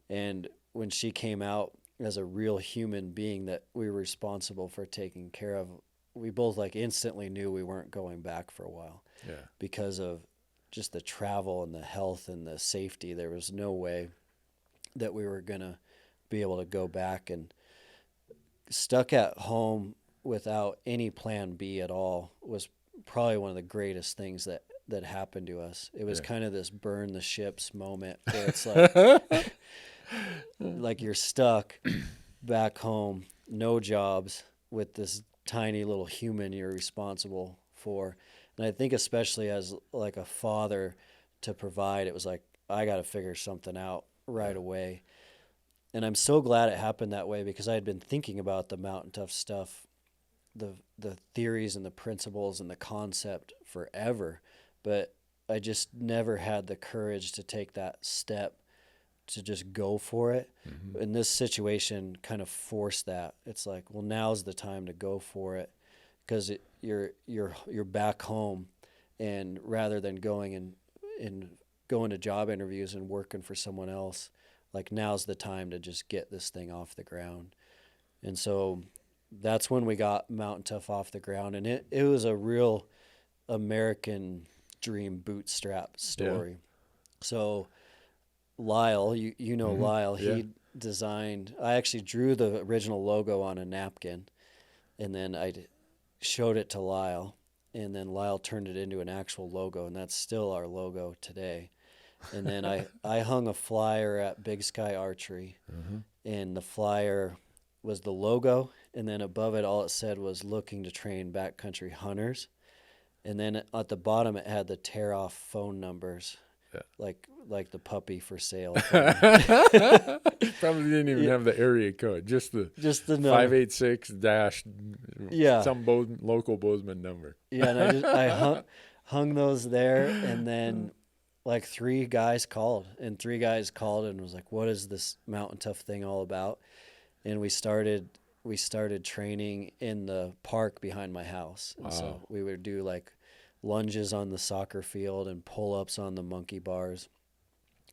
And when she came out as a real human being that we were responsible for taking care of, we both like instantly knew we weren't going back for a while. Yeah. Because of just the travel and the health and the safety. There was no way that we were going to be able to go back, and stuck at home without any plan B at all was probably one of the greatest things that happened to us. It was kind of this burn the ships moment where it's like, like you're stuck back home, no jobs, with this tiny little human you're responsible for. And I think especially as like a father to provide, it was like, I got to figure something out right away. And I'm so glad it happened that way, because I had been thinking about the Mountain Tough stuff, the theories and the principles and the concept forever, but I just never had the courage to take that step to just go for it. Mm-hmm. And this situation kind of forced that. It's like, well, now's the time to go for it, because you're back home, and rather than going and going to job interviews and working for someone else, like, now's the time to just get this thing off the ground. And so that's when we got Mountain Tough off the ground, and it was a real American dream bootstrap story. Yeah. So Lyle, you know mm-hmm. Lyle, he designed, I actually drew the original logo on a napkin, and then I showed it to Lyle, and then Lyle turned it into an actual logo, and that's still our logo today. And then I hung a flyer at Big Sky Archery, mm-hmm. and the flyer was the logo, and then above it, all it said was looking to train backcountry hunters. And then at the bottom, it had the tear-off phone numbers, like the puppy for sale. Probably didn't even have the area code, just the 586 dash some local Bozeman number. Yeah, and I hung those there, and then like three guys called and was like, what is this Mountain Tough thing all about? And we started training in the park behind my house. And so we would do like lunges on the soccer field and pull-ups on the monkey bars.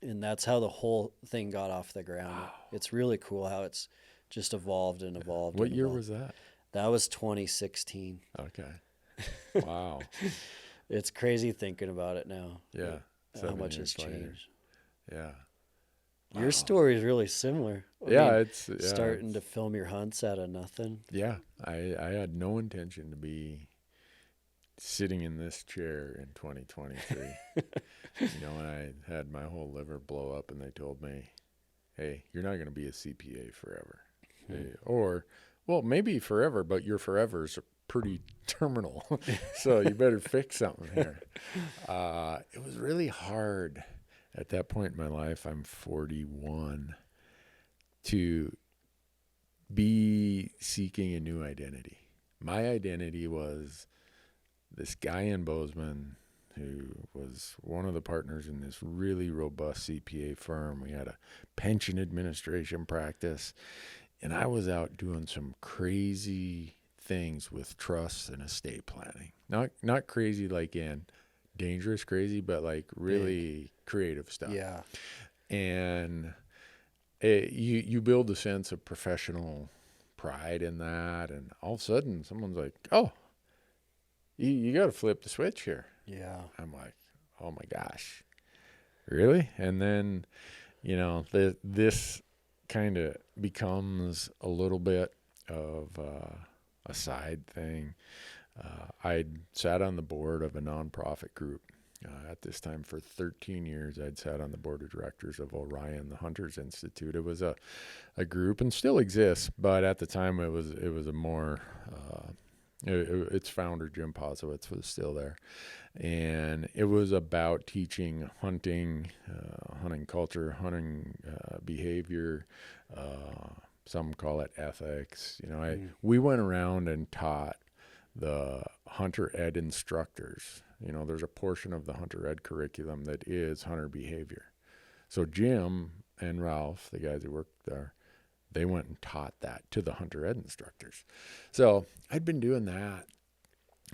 And that's how the whole thing got off the ground. Wow. It's really cool how it's just evolved and evolved. What year was that? That was 2016. Okay. Wow. It's crazy thinking about it now. Yeah. How much has changed. Yeah. Your story is really similar. It's starting to film your hunts out of nothing. Yeah. I had no intention to be sitting in this chair in 2023. When I had my whole liver blow up and they told me, hey, you're not going to be a CPA forever. Or, well, maybe forever, but your forevers are pretty terminal. So you better fix something here. It was really hard at that point in my life. I'm 41, to be seeking a new identity. My identity was this guy in Bozeman who was one of the partners in this really robust CPA firm. We had a pension administration practice, and I was out doing some crazy things with trusts and estate planning. Not crazy like in dangerous crazy, but like really creative stuff. Yeah. And you build a sense of professional pride in that, and all of a sudden someone's like, oh, you got to flip the switch here. Yeah. I'm like, oh my gosh, really? And then, this kind of becomes a little bit of a side thing. I'd sat on the board of a nonprofit group. At this time, for 13 years, I'd sat on the board of directors of Orion, the Hunters Institute. It was a group, and still exists, but at the time it was a more its founder, Jim Posowitz, was still there, and it was about teaching hunting, hunting culture, hunting behavior. Some call it ethics. We went around and taught the hunter ed instructors. There's a portion of the hunter ed curriculum that is hunter behavior. So Jim and Ralph, the guys who worked there, they went and taught that to the hunter ed instructors. So I'd been doing that,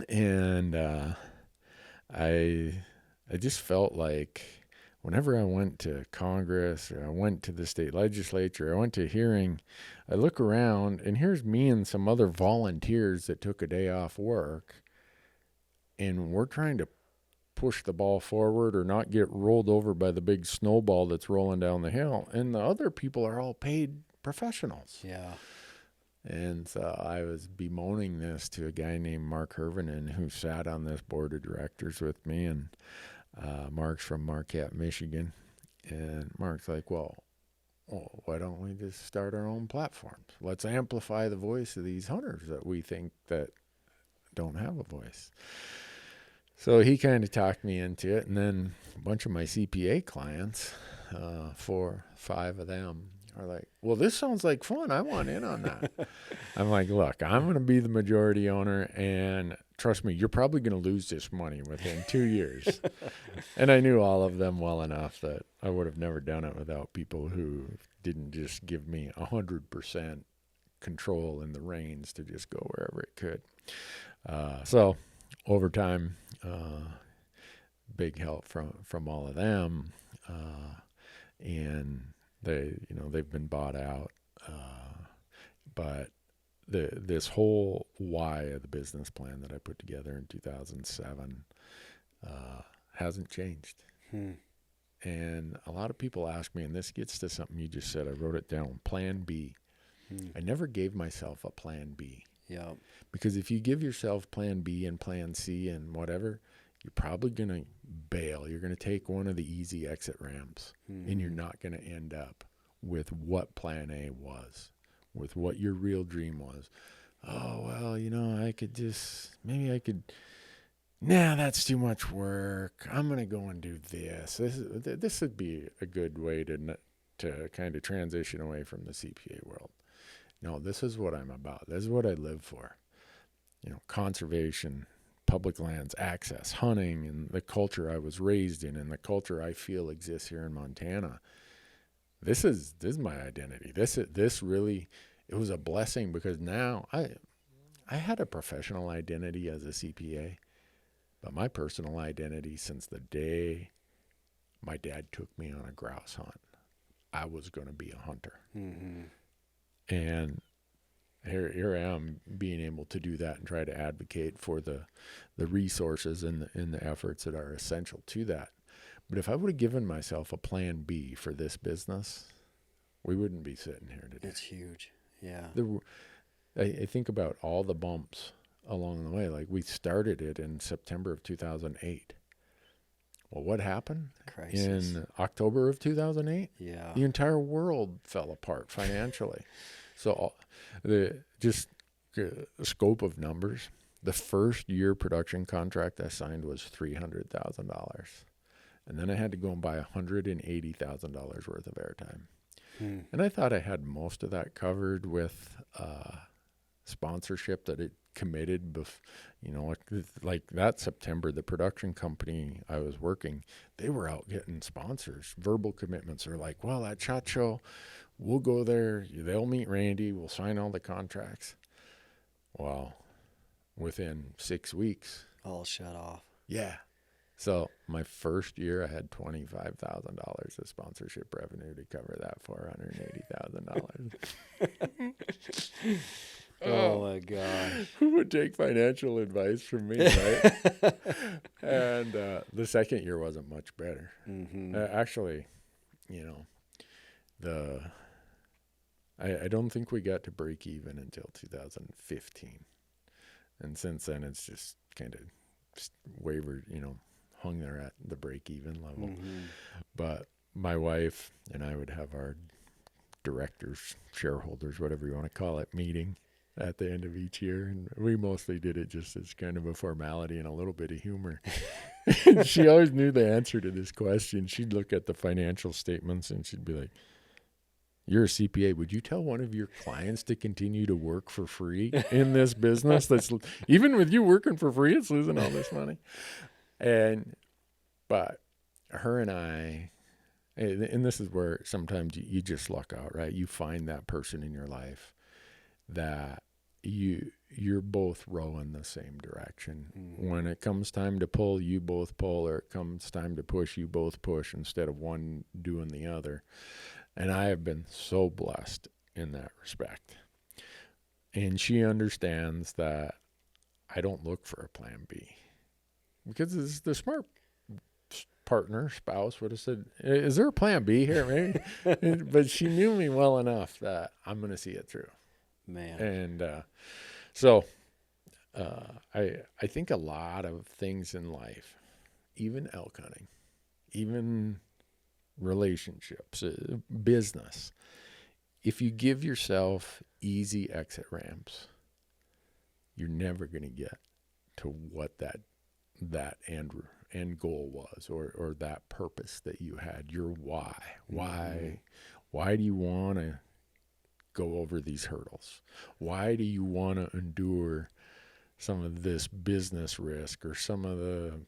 and I just felt like whenever I went to Congress, or I went to the state legislature, I went to a hearing, I look around, and here's me and some other volunteers that took a day off work, and we're trying to push the ball forward or not get rolled over by the big snowball that's rolling down the hill. And the other people are all paid professionals. Yeah. And so I was bemoaning this to a guy named Mark Hervinen, who sat on this board of directors with me, and Mark's from Marquette, Michigan. And Mark's like, well, why don't we just start our own platforms? Let's amplify the voice of these hunters that we think that don't have a voice. So he kind of talked me into it, and then a bunch of my CPA clients, 4, 5 of them, are like, well, this sounds like fun. I want in on that. I'm like, look, I'm going to be the majority owner, and trust me, you're probably going to lose this money within 2 years. And I knew all of them well enough that I would have never done it without people who didn't just give me 100% control in the reins to just go wherever it could. So over time, big help from all of them, and they've been bought out, but this whole why of the business plan that I put together in 2007 hasn't changed. And a lot of people ask me, and this gets to something you just said, I wrote it down, Plan B. I never gave myself a Plan B. Yeah. Because if you give yourself Plan B and Plan C and whatever, you're probably going to bail. You're going to take one of the easy exit ramps, and you're not going to end up with what Plan A was, with what your real dream was. Oh, well, nah, that's too much work. I'm going to go and do this. This would be a good way to kind of transition away from the CPA world. No, this is what I'm about. This is what I live for. Conservation, public lands, access, hunting, and the culture I was raised in, and the culture I feel exists here in Montana. This is my identity. This really, it was a blessing, because now I had a professional identity as a CPA, but my personal identity since the day my dad took me on a grouse hunt, I was going to be a hunter. And here I am being able to do that and try to advocate for the resources and the efforts that are essential to that. But if I would have given myself a Plan B for this business, we wouldn't be sitting here today. It's huge. Yeah. I think about all the bumps along the way. Like, we started it in September of 2008. Well, what happened? Crisis. In October of 2008? Yeah. The entire world fell apart financially. So the scope of numbers, the first year production contract I signed was $300,000. And then I had to go and buy $180,000 worth of airtime. And I thought I had most of that covered with sponsorship that it committed, like that September, the production company I was working, they were out getting sponsors, verbal commitments. They're like, well, at SHOT Show, we'll go there, they'll meet Randy, we'll sign all the contracts. Well, within 6 weeks, All shut off. yeah, So my first year, I had $25,000 of sponsorship revenue to cover that $480,000. Oh my gosh. Who would take financial advice from me, right? And the second year wasn't much better. Mm-hmm. Actually, you know, I don't think we got to break even until 2015. And since then, it's just kind of wavered, hung there at the break even level. Mm-hmm. But my wife and I would have our directors, shareholders, whatever you want to call it, meeting at the end of each year. And we mostly did it just as kind of a formality and a little bit of humor. She always knew the answer to this question. She'd look at the financial statements and she'd be like, "You're a CPA. Would you tell one of your clients to continue to work for free in this business? That's even with you working for free, it's losing all this money." But her and I, and this is where sometimes you just luck out, right? You find that person in your life that you're both rowing the same direction. Mm-hmm. When it comes time to pull, you both pull, or it comes time to push, you both push instead of one doing the other. And I have been so blessed in that respect. And she understands that I don't look for a plan B, because it's the smart partner, spouse would have said, "Is there a plan B here, maybe?" But she knew me well enough that I'm going to see it through. Man. And so I think a lot of things in life, even elk hunting, even relationships, business, if you give yourself easy exit ramps, you're never going to get to what that end goal was, or that purpose that you had, your why. Mm-hmm. Why do you want to go over these hurdles? Why do you want to endure some of this business risk, or some of the,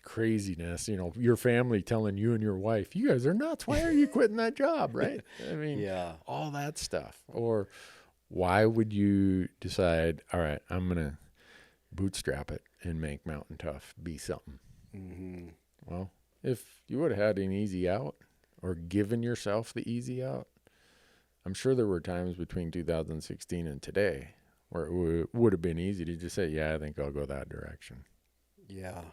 craziness, your family telling you and your wife, "You guys are nuts. Why are you quitting that job?" Right? I mean, yeah, all that stuff. Or why would you decide, all right, I'm going to bootstrap it and make Mountain Tough be something? Mm-hmm. Well, if you would have had an easy out, or given yourself the easy out, I'm sure there were times between 2016 and today where it would have been easy to just say, "Yeah, I think I'll go that direction." Yeah.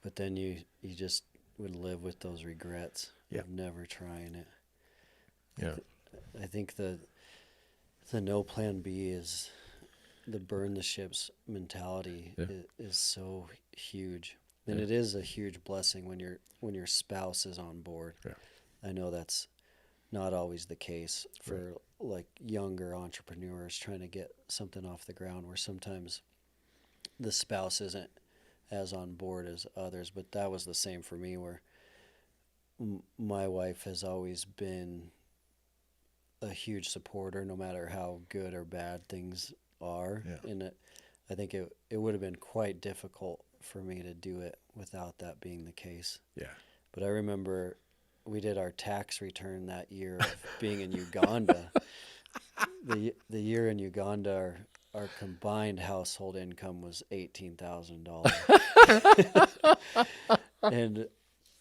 But then you just would live with those regrets of never trying it. Yeah. I think the no plan B is the burn the ships mentality is so huge. And it is a huge blessing when your spouse is on board. Yeah. I know that's not always the case for like younger entrepreneurs trying to get something off the ground, where sometimes the spouse isn't as on board as others. But that was the same for me, where my wife has always been a huge supporter, no matter how good or bad things are. Yeah. And I think it would have been quite difficult for me to do it without that being the case. Yeah. But I remember we did our tax return that year of being in Uganda. The year in Uganda, our combined household income was $18,000. And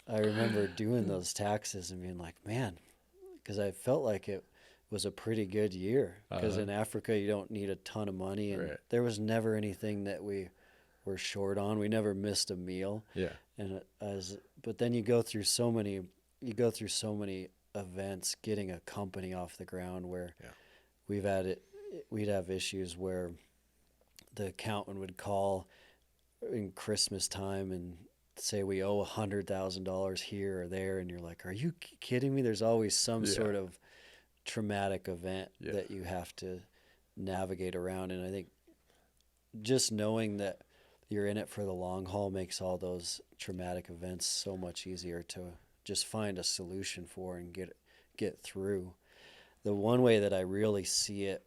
I remember doing those taxes and being like, man, because I felt like it was a pretty good year. Because in Africa, you don't need a ton of money. And there was never anything that we were short on. We never missed a meal. Yeah. And but then you go through so many events getting a company off the ground, where we'd have issues where the accountant would call in Christmas time and say we owe $100,000 here or there, and you're like, "Are you kidding me?" There's always some sort of traumatic event that you have to navigate around. And I think just knowing that you're in it for the long haul makes all those traumatic events so much easier to just find a solution for and get through. The one way that I really see it,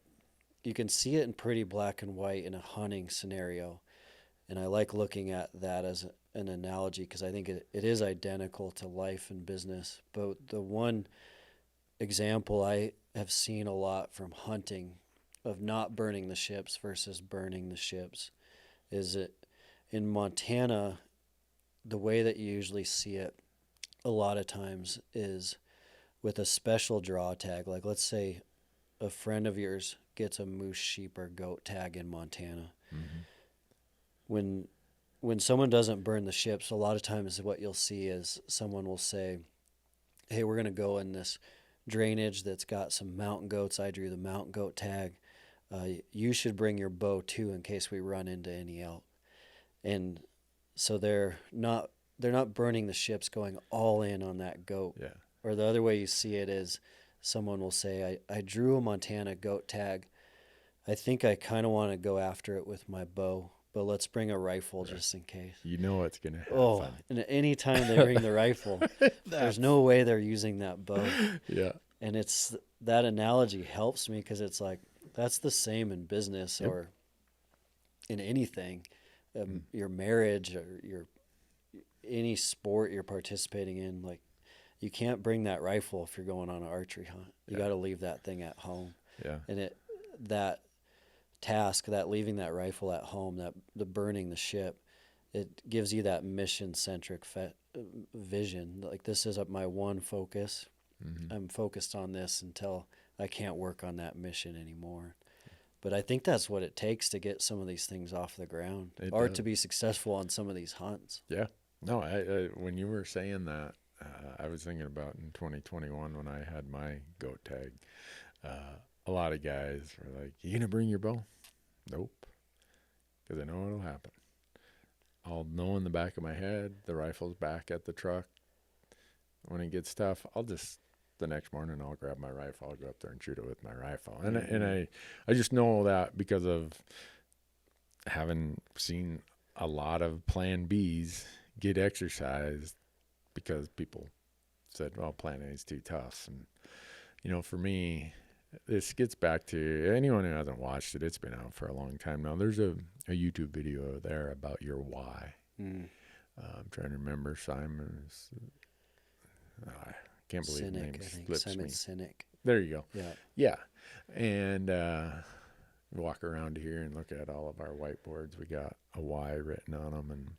you can see it in pretty black and white in a hunting scenario. And I like looking at that as an analogy, because I think it is identical to life and business. But the one example I have seen a lot from hunting of not burning the ships versus burning the ships is that in Montana, the way that you usually see it a lot of times is with a special draw tag. Like, let's say a friend of yours gets a moose, sheep, or goat tag in Montana. Mm-hmm. When someone doesn't burn the ships, a lot of times what you'll see is someone will say, hey, we're going to go in this drainage that's got some mountain goats. I drew the mountain goat tag. You should bring your bow too in case we run into any elk. And so they're not burning the ships, going all in on that goat. Yeah. Or the other way you see it is someone will say, I drew a Montana goat tag. I think I kind of want to go after it with my bow, but let's bring a rifle just in case. You know what's going to happen. Oh, and any time they bring the rifle, there's no way they're using that bow. Yeah. And it's that analogy helps me because it's like that's the same in business or in anything, your marriage or your any sport you're participating in. Like, you can't bring that rifle if you're going on an archery hunt. You got to leave that thing at home. Yeah. And that task, that leaving that rifle at home, the burning the ship, it gives you that mission-centric vision. Like, this is my one focus. Mm-hmm. I'm focused on this until I can't work on that mission anymore. But I think that's what it takes to get some of these things off the ground or to be successful on some of these hunts. Yeah. No, I when you were saying that, I was thinking about in 2021 when I had my goat tag. A lot of guys were like, you going to bring your bow? Nope. Because I know it'll happen. I'll know in the back of my head the rifle's back at the truck. When it gets tough, the next morning I'll grab my rifle. I'll go up there and shoot it with my rifle. And I just know that because of having seen a lot of plan Bs get exercised because people said, well, plan A is too tough. And, for me, this gets back to anyone who hasn't watched it. It's been out for a long time now. There's a YouTube video there about your why. I'm trying to remember Simon's. I can't believe Sinek, the name slips Simon me. Sinek. There you go. Yeah. And walk around here and look at all of our whiteboards. We got a Y written on them, and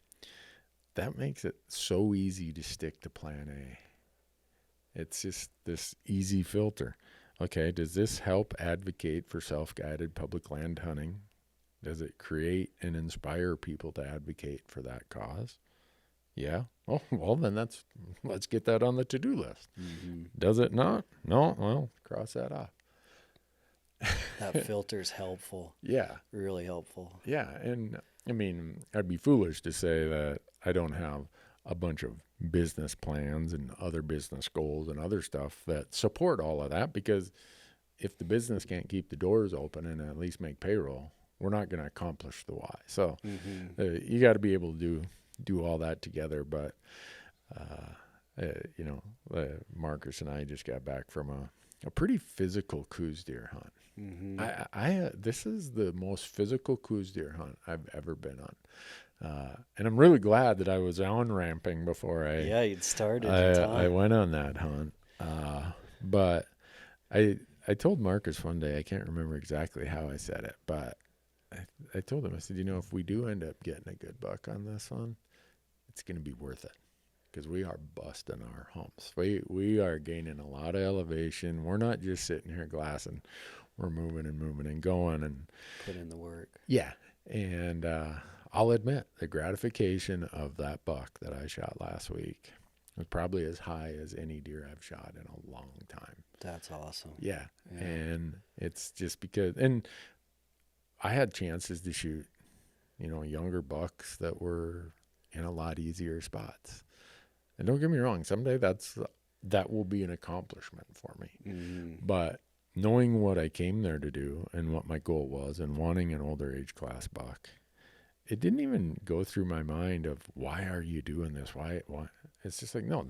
that makes it so easy to stick to plan A. It's just this easy filter. Okay, does this help advocate for self-guided public land hunting? Does it create and inspire people to advocate for that cause? Yeah. Oh, well, then let's get that on the to-do list. Mm-hmm. Does it not? No? Well, cross that off. That filter's helpful. Yeah. Really helpful. Yeah. And, I mean, I'd be foolish to say that I don't have a bunch of business plans and other business goals and other stuff that support all of that, because if the business can't keep the doors open and at least make payroll, we're not going to accomplish the why. So you got to be able to do all that together. But, Marcus and I just got back from a pretty physical Coues deer hunt. Mm-hmm. This is the most physical Coues deer hunt I've ever been on. And I'm really glad that I was on-ramping before you'd started. I went on that hunt. But I told Marcus one day, I can't remember exactly how I said it, but I told him, I said, if we do end up getting a good buck on this one, it's going to be worth it, because we are busting our humps. We are gaining a lot of elevation. We're not just sitting here glassing. We're moving and going and put in the work. Yeah. And I'll admit the gratification of that buck that I shot last week was probably as high as any deer I've shot in a long time. That's awesome. Yeah. And it's just because, and I had chances to shoot, younger bucks that were in a lot easier spots. And don't get me wrong, someday that will be an accomplishment for me. Mm-hmm. But knowing what I came there to do and what my goal was and wanting an older age class buck, it didn't even go through my mind of, why are you doing this? Why? It's just like, no,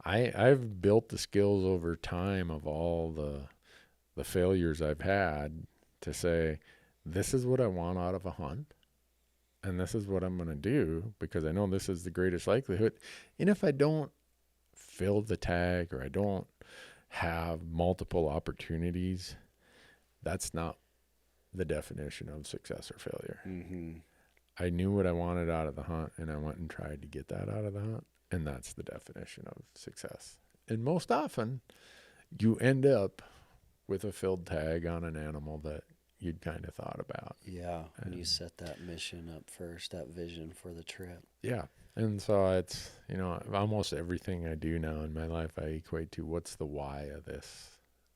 I've built the skills over time of all the failures I've had to say, this is what I want out of a hunt, and this is what I'm going to do, because I know this is the greatest likelihood. And if I don't fill the tag, or I don't have multiple opportunities, that's not the definition of success or failure. Mm-hmm. I knew what I wanted out of the hunt, and I went and tried to get that out of the hunt. And that's the definition of success. And most often, you end up with a filled tag on an animal that you'd kind of thought about. Yeah, when you set that mission up first, that vision for the trip. Yeah. And so it's, almost everything I do now in my life, I equate to what's the why of this?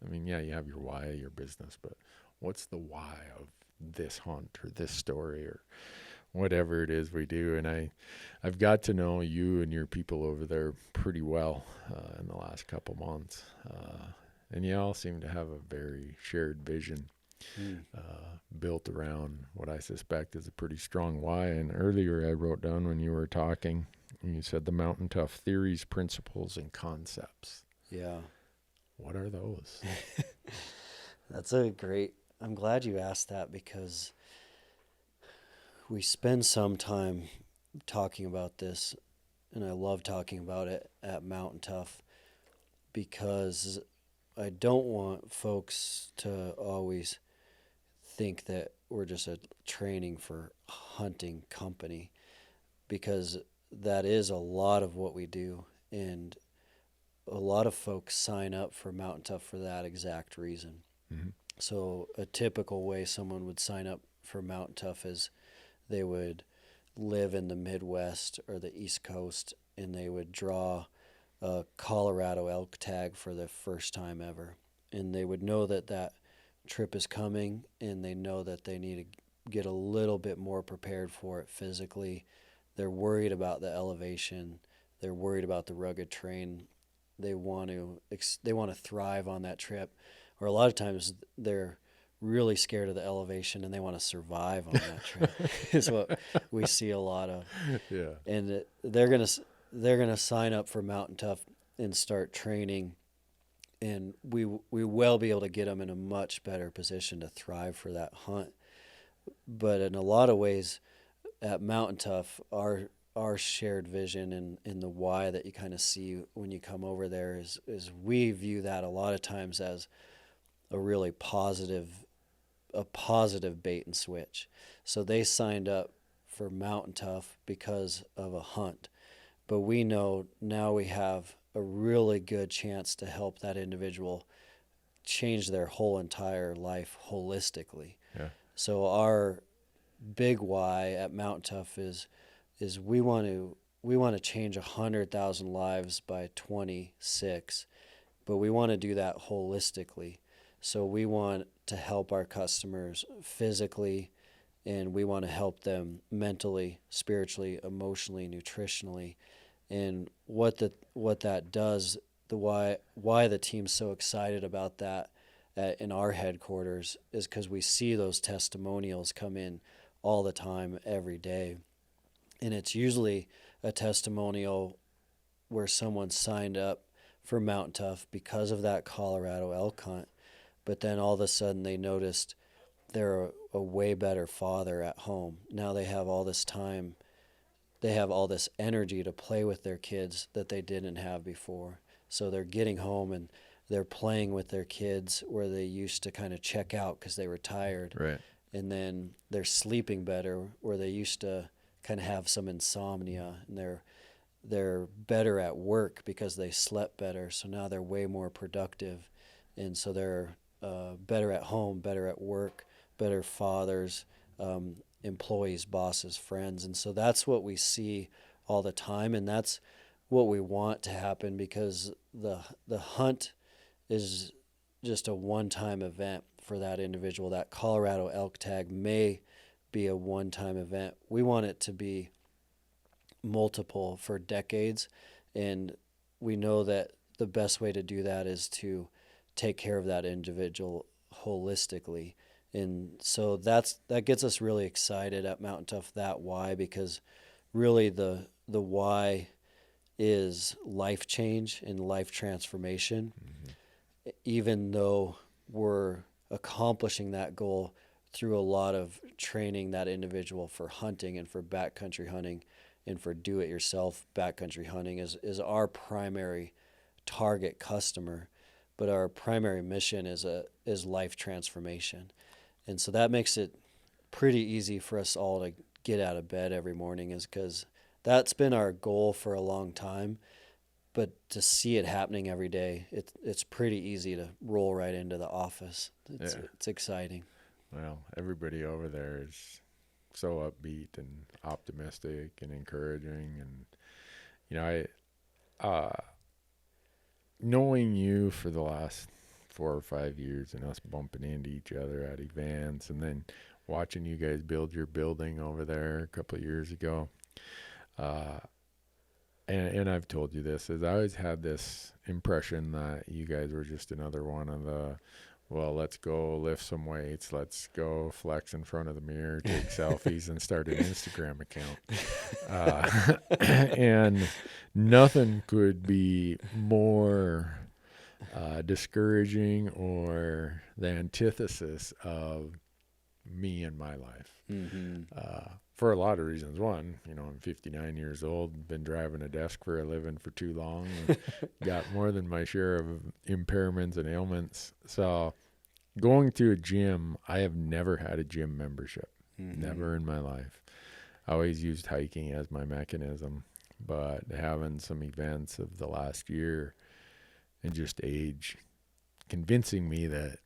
I mean, yeah, you have your why of your business, but what's the why of this hunt or this story or whatever it is we do? And I've got to know you and your people over there pretty well in the last couple months. And you all seem to have a very shared vision built around what I suspect is a pretty strong why. And earlier I wrote down when you were talking, you said the Mountain Tough theories, principles, and concepts. Yeah. What are those? That's I'm glad you asked that, because we spend some time talking about this, and I love talking about it at Mountain Tough, because I don't want folks to always think that we're just a training for hunting company, because that is a lot of what we do, and a lot of folks sign up for Mountain Tough for that exact reason. Mm-hmm. So a typical way someone would sign up for Mountain Tough is they would live in the Midwest or the East Coast, and they would draw a Colorado elk tag for the first time ever. And they would know that that trip is coming, and they know that they need to get a little bit more prepared for it physically. They're worried about the elevation. They're worried about the rugged terrain. They want to thrive on that trip. Or a lot of times they're really scared of the elevation and they want to survive on that trip. Is what we see a lot of. Yeah. And they're gonna sign up for Mountain Tough and start training, and we will be able to get them in a much better position to thrive for that hunt. But in a lot of ways, at Mountain Tough, our shared vision and the why that you kind of see when you come over there is we view that a lot of times as a really positive bait and switch. So they signed up for Mountain Tough because of a hunt, but we know now we have a really good chance to help that individual change their whole entire life holistically. Yeah. So our big why at Mountain Tough is we want to change 100,000 lives by 26, but we want to do that holistically. So we want to help our customers physically, and we want to help them mentally, spiritually, emotionally, nutritionally. And what that does, the why the team's so excited about that in our headquarters is because we see those testimonials come in all the time, every day. And it's usually a testimonial where someone signed up for Mountain Tough because of that Colorado elk hunt, but then all of a sudden they noticed they're a way better father at home. Now they have all this time, they have all this energy to play with their kids that they didn't have before. So they're getting home and they're playing with their kids where they used to kind of check out because they were tired. Right. And then they're sleeping better where they used to kind of have some insomnia, and they're better at work because they slept better. So now they're way more productive, and so they're better at home, better at work, better fathers, employees, bosses, friends. And so that's what we see all the time, and that's what we want to happen, because the hunt is just a one-time event for that individual. That Colorado elk tag may be a one-time event. We want it to be multiple for decades, and we know that the best way to do that is to take care of that individual holistically. And so that gets us really excited at Mountain Tough, that why, because really the why is life change and life transformation. Mm-hmm. Even though we're accomplishing that goal through a lot of training that individual for hunting and for backcountry hunting and for do-it-yourself backcountry hunting is our primary target customer, but our primary mission is life transformation. And so that makes it pretty easy for us all to get out of bed every morning, is because that's been our goal for a long time. But to see it happening every day, it's pretty easy to roll right into the office. Yeah. It's exciting. Well, everybody over there is so upbeat and optimistic and encouraging, and you know, I knowing you for the last 4 or 5 years and us bumping into each other at events, and then watching you guys build your building over there a couple of years ago. Uh, and I've told you this, is I always had this impression that you guys were just another one of the, well, let's go lift some weights, let's go flex in front of the mirror, take selfies, and start an Instagram account. And nothing could be more discouraging or the antithesis of me and my life. For a lot of reasons. One, I'm 59 years old, been driving a desk for a living for too long, got more than my share of impairments and ailments. So going to a gym, I have never had a gym membership. Never in my life. I always used hiking as my mechanism, but having some events of the last year and just age convincing me that,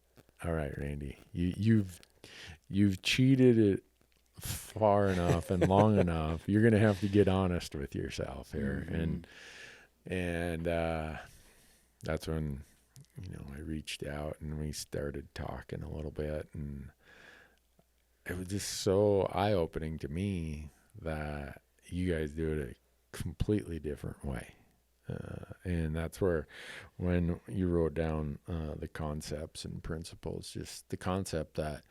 all right, Randy, you've cheated it far enough and long enough. You're going to have to get honest with yourself here. And that's when, I reached out and we started talking a little bit, and it was just so eye-opening to me that you guys do it a completely different way. And that's where, when you wrote down the concepts and principles, just the concept that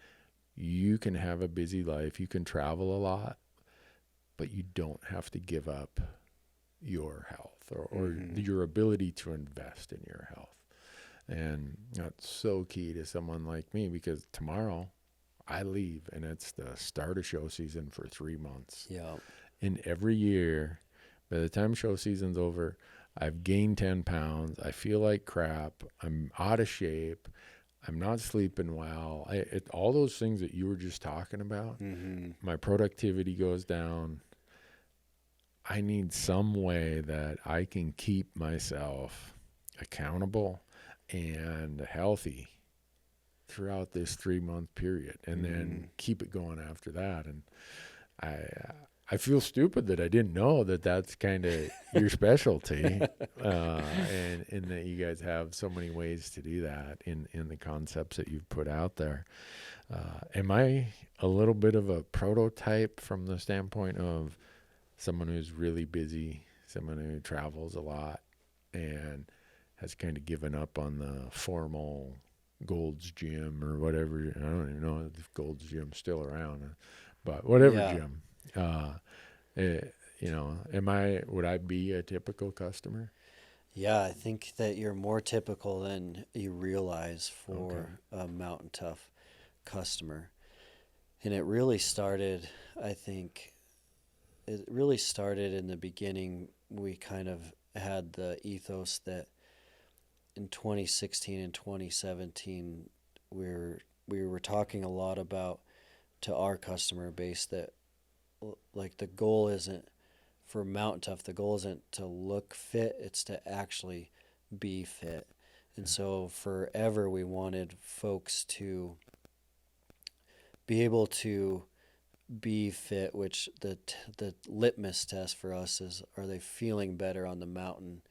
you can have a busy life, you can travel a lot, but you don't have to give up your health or your ability to invest in your health. And that's so key to someone like me, because tomorrow I leave and it's the start of show season for 3 months. Yeah. And every year, by the time show season's over, I've gained 10 pounds. I feel like crap. I'm out of shape. I'm not sleeping well. All those things that you were just talking about, my productivity goes down. I need some way that I can keep myself accountable and healthy throughout this 3-month period, and then keep it going after that. And I feel stupid that I didn't know that that's kind of your specialty, and that you guys have so many ways to do that in the concepts that you've put out there. Am I a little bit of a prototype from the standpoint of someone who's really busy, someone who travels a lot and has kind of given up on the formal Gold's Gym or whatever? I don't even know if Gold's Gym's still around, but whatever gym. Would I be a typical customer? Yeah, I think that you're more typical than you realize for a Mountain Tough customer. And it really started, I think, in the beginning. We kind of had the ethos that in 2016 and 2017, we were talking a lot about, to our customer base, that like the goal isn't for Mountain Tough, the goal isn't to look fit, it's to actually be fit. And so forever we wanted folks to be able to be fit, which the litmus test for us is, are they feeling better on the mountain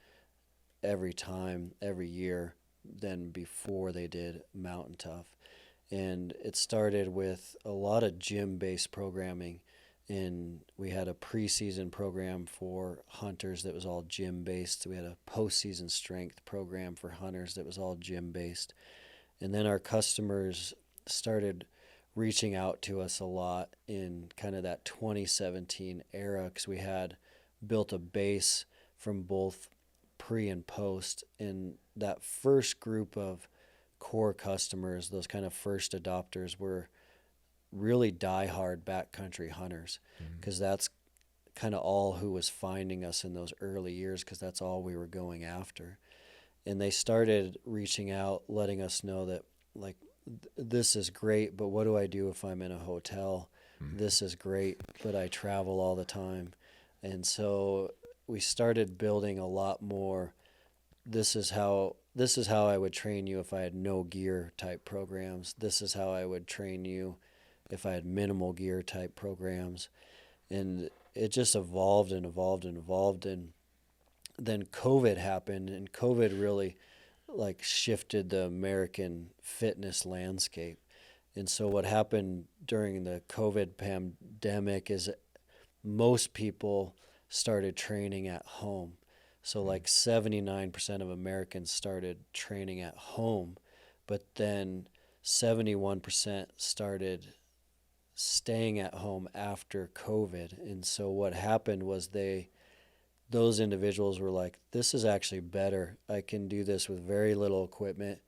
every time, every year, than before they did Mountain Tough. And it started with a lot of gym-based programming. And we had a preseason program for hunters that was all gym-based. We had a postseason strength program for hunters that was all gym-based. And then our customers started reaching out to us a lot in kind of that 2017 era, because we had built a base from both pre and post. And that first group of core customers, those kind of first adopters, were really diehard backcountry hunters, because that's kind of all who was finding us in those early years, because that's all we were going after. And they started reaching out, letting us know that, like, this is great, but what do I do if I'm in a hotel This is great, but I travel all the time. And so we started building a lot more. This is how I would train you if I had no gear type programs. This is how I would train you if I had minimal gear type programs. And it just evolved and evolved and evolved. And then COVID happened, and COVID really like shifted the American fitness landscape. And so what happened during the COVID pandemic is most people started training at home. So like 79% of Americans started training at home, but then 71% started staying at home after COVID. And so what happened was those individuals were like, this is actually better. I can do this with very little equipment.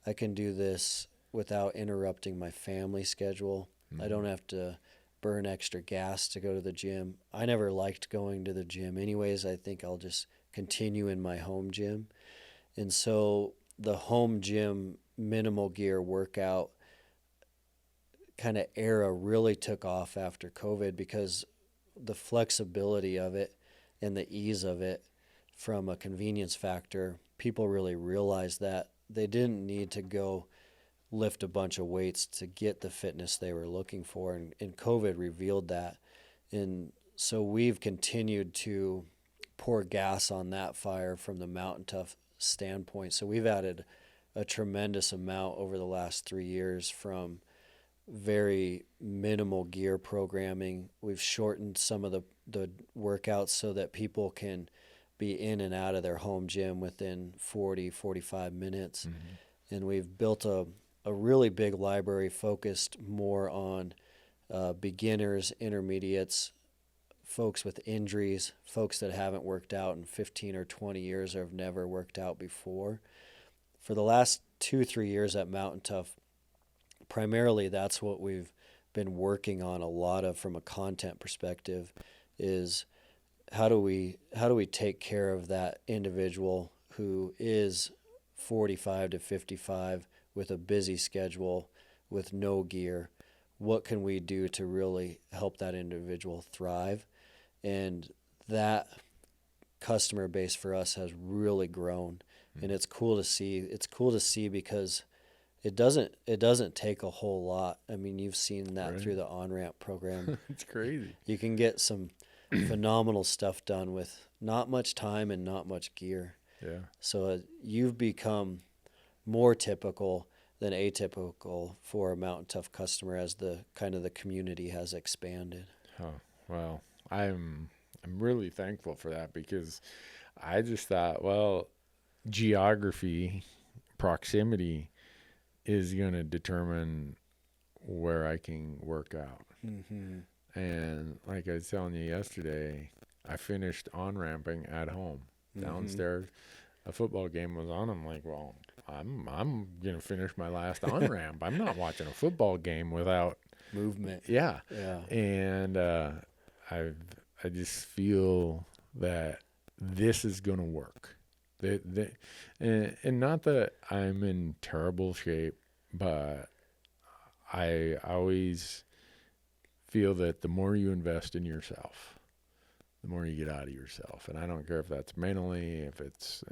I can do this without interrupting my family schedule. I don't have to burn extra gas to go to the gym. I never liked going to the gym anyways. I think I'll just continue in my home gym. And so the home gym minimal gear workout kind of era really took off after COVID because the flexibility of it and the ease of it from a convenience factor, people really realized that they didn't need to go lift a bunch of weights to get the fitness they were looking for. And COVID revealed that. And so we've continued to pour gas on that fire from the Mountain Tough standpoint. So we've added a tremendous amount over the last 3 years from very minimal gear programming. We've shortened some of the workouts so that people can be in and out of their home gym within 45 minutes. And we've built a really big library focused more on beginners, intermediates, folks with injuries, folks that haven't worked out in 15 or 20 years or have never worked out before. For the last 2-3 years at Mountain Tough, primarily that's what we've been working on a lot of from a content perspective is how do we take care of that individual who is 45 to 55 with a busy schedule with no gear. What can we do to really help that individual thrive? And that customer base for us has really grown, and it's cool to see. It's cool to see because it doesn't take a whole lot. I mean, you've seen that Right. through the on-ramp program. It's crazy. You can get some phenomenal stuff done with not much time and not much gear. Yeah. So you've become more typical than atypical for a Mountain Tough customer as the kind of the community has expanded. Oh, well, I'm really thankful for that because I just thought, well, geography, proximity is going to determine where I can work out. Mm-hmm. And like I was telling you yesterday, I finished on-ramping at home downstairs. A football game was on. I'm like, well, I'm going to finish my last on-ramp. I'm not watching a football game without Movement. Yeah. Yeah. And I just feel that this is going to work. And not that I'm in terrible shape, but I always feel that the more you invest in yourself, the more you get out of yourself. And I don't care if that's mentally, if it's,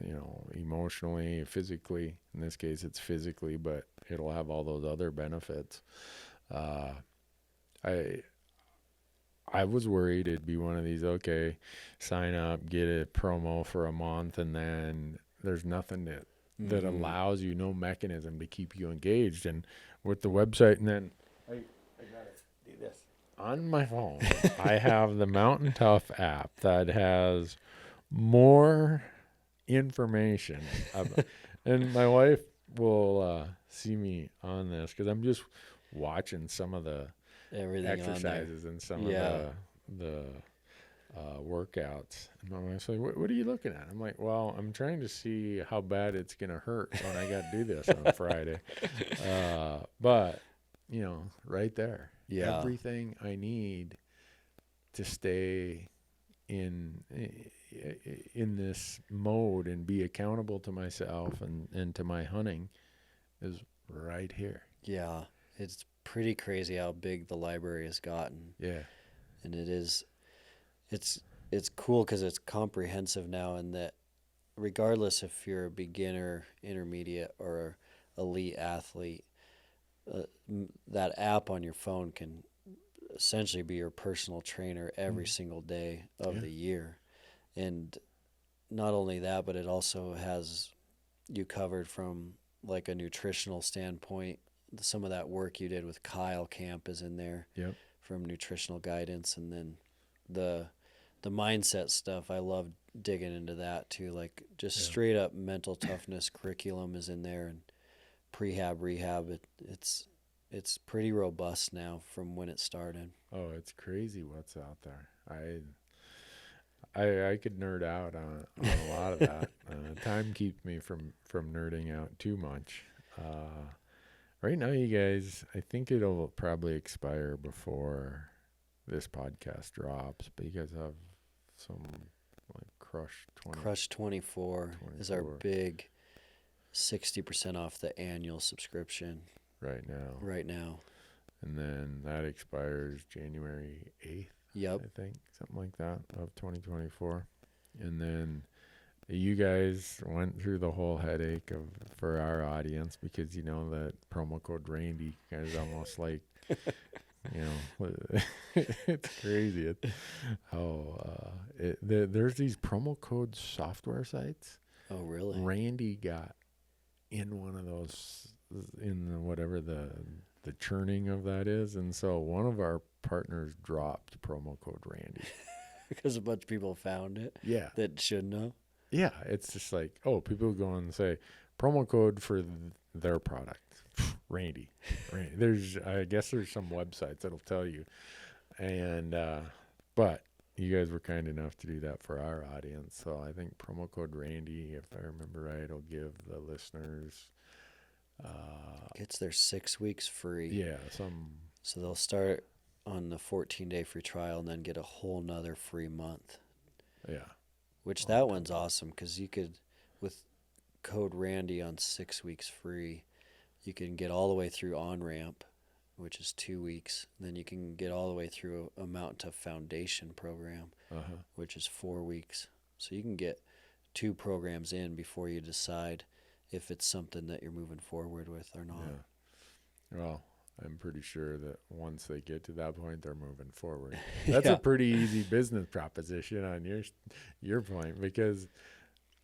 emotionally, physically. In this case, it's physically, but it'll have all those other benefits. I was worried it'd be one of these, okay, sign up, get a promo for a month, and then there's nothing that allows you, no mechanism to keep you engaged. And with the website, and then I gotta do this. On my phone, I have the Mountain Tough app that has more information. And my wife will see me on this because I'm just watching some of the Everything exercises and some of the workouts. And my wife's like, what are you looking at? I'm like, well, I'm trying to see how bad it's going to hurt when I got to do this on a Friday. But, right there. Yeah. Everything I need to stay in this mode and be accountable to myself and to my hunting is right here. Yeah. It's pretty crazy how big the library has gotten. Yeah. And it's cool because it's comprehensive now, and that regardless if you're a beginner, intermediate, or elite athlete, that app on your phone can essentially be your personal trainer every single day of the year. And not only that, but it also has you covered from like a nutritional standpoint. Some of that work you did with Kyle Camp is in there from nutritional guidance. And then the mindset stuff, I love digging into that too. Like just straight up mental toughness curriculum is in there, and prehab, rehab. It's pretty robust now from when it started. Oh, it's crazy what's out there. I could nerd out on a lot of that. Time keeps me from nerding out too much. Right now, you guys, I think it'll probably expire before this podcast drops, but you guys have some like Crush 24 is our big 60% off the annual subscription right now. And then that expires January 8th. Yep. I think something like that of 2024. And then you guys went through the whole headache for our audience, because you know that promo code Randy is almost like, you know, it's crazy there's these promo code software sites. Oh, really? Randy got in one of those, in whatever the churning of that is, and so one of our partners dropped promo code Randy because a bunch of people found it. Yeah, that shouldn't have. Yeah, it's just like, oh, people go and say promo code for their product, Randy. I guess there's some websites that'll tell you, and but you guys were kind enough to do that for our audience, so I think promo code Randy, if I remember right, will give the listeners. It's their 6 weeks free. Yeah, so they'll start on the 14-day free trial and then get a whole nother free month. Yeah. Which that one's awesome, because you could, with code Randy on 6 weeks free, you can get all the way through On-Ramp, which is 2 weeks. Then you can get all the way through a Mountain Tough Foundation program, which is 4 weeks. So you can get 2 programs in before you decide if it's something that you're moving forward with or not. Yeah. Well, I'm pretty sure that once they get to that point, they're moving forward. That's a pretty easy business proposition on your point, because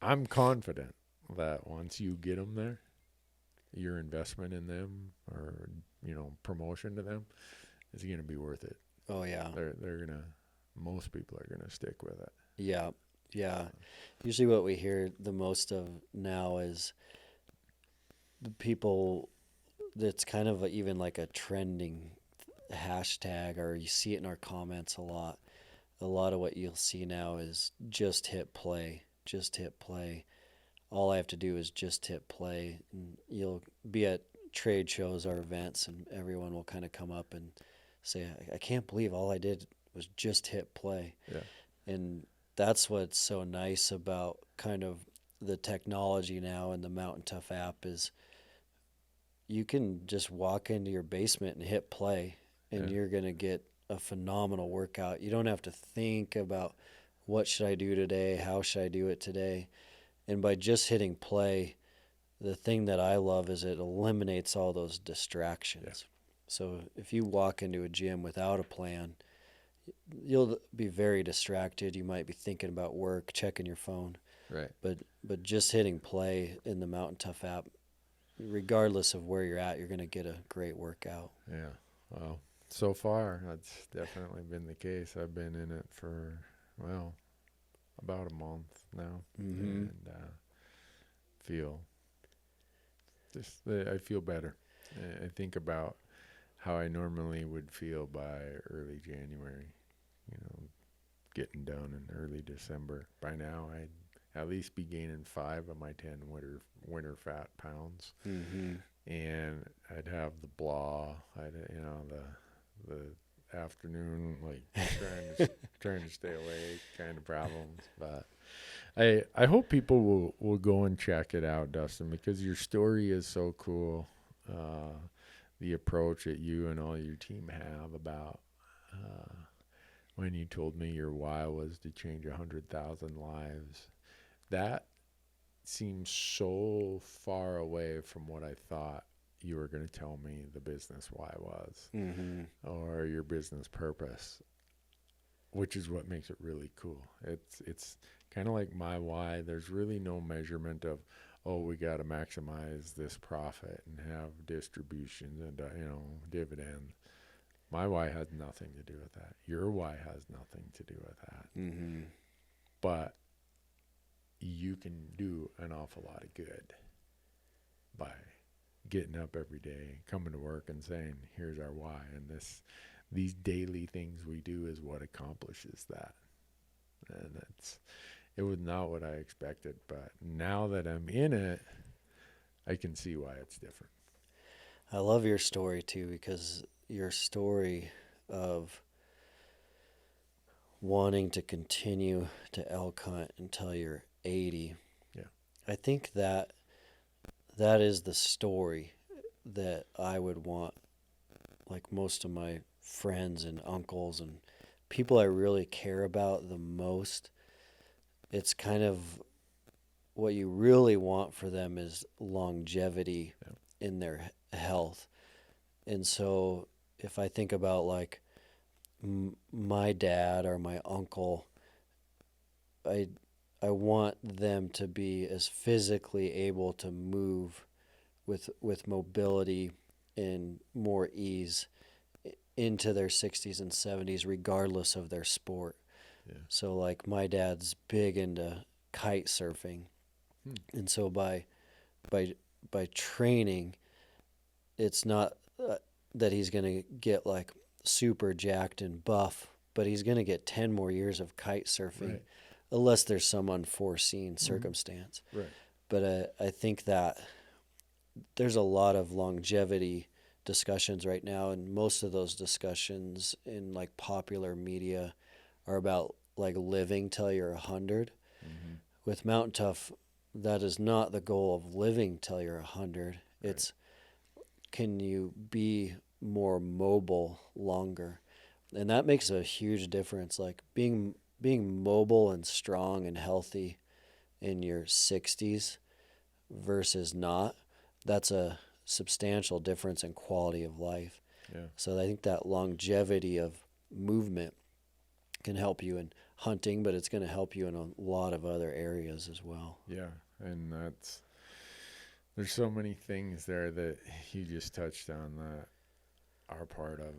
I'm confident that once you get them there, your investment in them, or, you know, promotion to them, is going to be worth it. Oh yeah. Most people are going to stick with it. Yeah. Yeah. Usually what we hear the most of now is the people, that's kind of even like a trending hashtag, or you see it in our comments a lot. A lot of what you'll see now is just hit play. All I have to do is just hit play. And you'll be at trade shows or events, and everyone will kind of come up and say, I can't believe all I did was just hit play. Yeah. And that's what's so nice about kind of the technology now, and the Mountain Tough app is you can just walk into your basement and hit play, and you're going to get a phenomenal workout. You don't have to think about what should I do today, how should I do it today. And by just hitting play, the thing that I love is it eliminates all those distractions. Yeah. So if you walk into a gym without a plan, you'll be very distracted. You might be thinking about work, checking your phone. Right. But just hitting play in the Mountain Tough app, regardless of where you're at, you're going to get a great workout. Yeah. Well, so far, that's definitely been the case. I've been in it for, about a month now. Mm-hmm. And I feel better. I think about how I normally would feel by early January, getting done in early December. By now, I'd at least be gaining 5 of my 10 winter fat pounds. Mm-hmm. And I'd have the blah, the afternoon, trying to stay awake kind of problems. But I hope people will go and check it out, Dustin, because your story is so cool. the approach that you and all your team have about when you told me your why was to change 100,000 lives. That seems so far away from what I thought you were going to tell me the business why was, or your business purpose, which is what makes it really cool. It's kind of like my why. There's really no measurement of, oh, we got to maximize this profit and have distributions and dividends. My why has nothing to do with that. Your why has nothing to do with that. But you can do an awful lot of good by getting up every day, coming to work and saying, here's our why. And these daily things we do is what accomplishes that. And it was not what I expected. But now that I'm in it, I can see why it's different. I love your story too, because your story of wanting to continue to elk hunt until you're 80. Yeah. I think that is the story that I would want, like most of my friends and uncles and people I really care about the most. It's kind of what you really want for them is longevity in their health. And so if I think about like my dad or my uncle, I want them to be as physically able to move with mobility and more ease into their 60s and 70s, regardless of their sport. Yeah. So like my dad's big into kite surfing. And so by training, it's not that he's going to get like super jacked and buff, but he's going to get 10 more years of kite surfing, unless there's some unforeseen circumstance. Right. But I think that there's a lot of longevity discussions right now, and most of those discussions in like popular media are about like living till you're 100. With Mountain Tough, that is not the goal of living till you're 100. It's can you be more mobile longer? And that makes a huge difference. Like being mobile and strong and healthy in your 60s versus not, that's a substantial difference in quality of life. Yeah. So I think that longevity of movement can help you in hunting, but it's going to help you in a lot of other areas as well. Yeah, and there's so many things there that you just touched on that are part of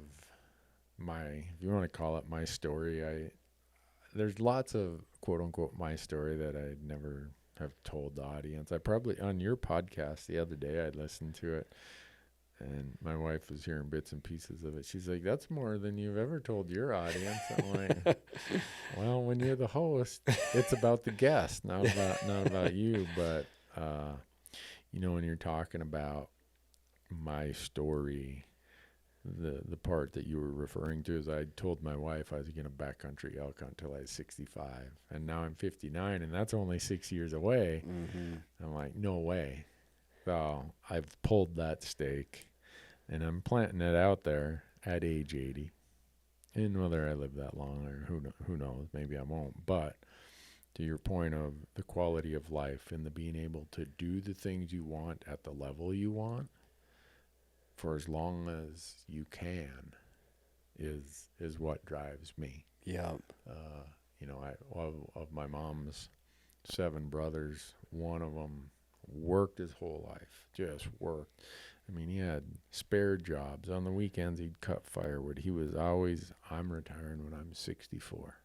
if you want to call it my story. There's lots of quote unquote my story that I never have told the audience. I probably, on your podcast the other day, I listened to it, and my wife was hearing bits and pieces of it. She's like, that's more than you've ever told your audience. I'm like, well, when you're the host, it's about the guest, not about you. But when you're talking about my story, the part that you were referring to is I told my wife I was going to backcountry elk hunt until I was 65, and now I'm 59, and that's only 6 years away. I'm like, no way. So I've pulled that stake, and I'm planting it out there at age 80. And whether I live that long or who knows, maybe I won't. But to your point of the quality of life and the being able to do the things you want at the level you want for as long as you can is what drives me. Yeah. Of my mom's 7 brothers, one of them worked his whole life, just worked. I mean, he had spare jobs. On the weekends, he'd cut firewood. He was always, I'm retiring when I'm 64.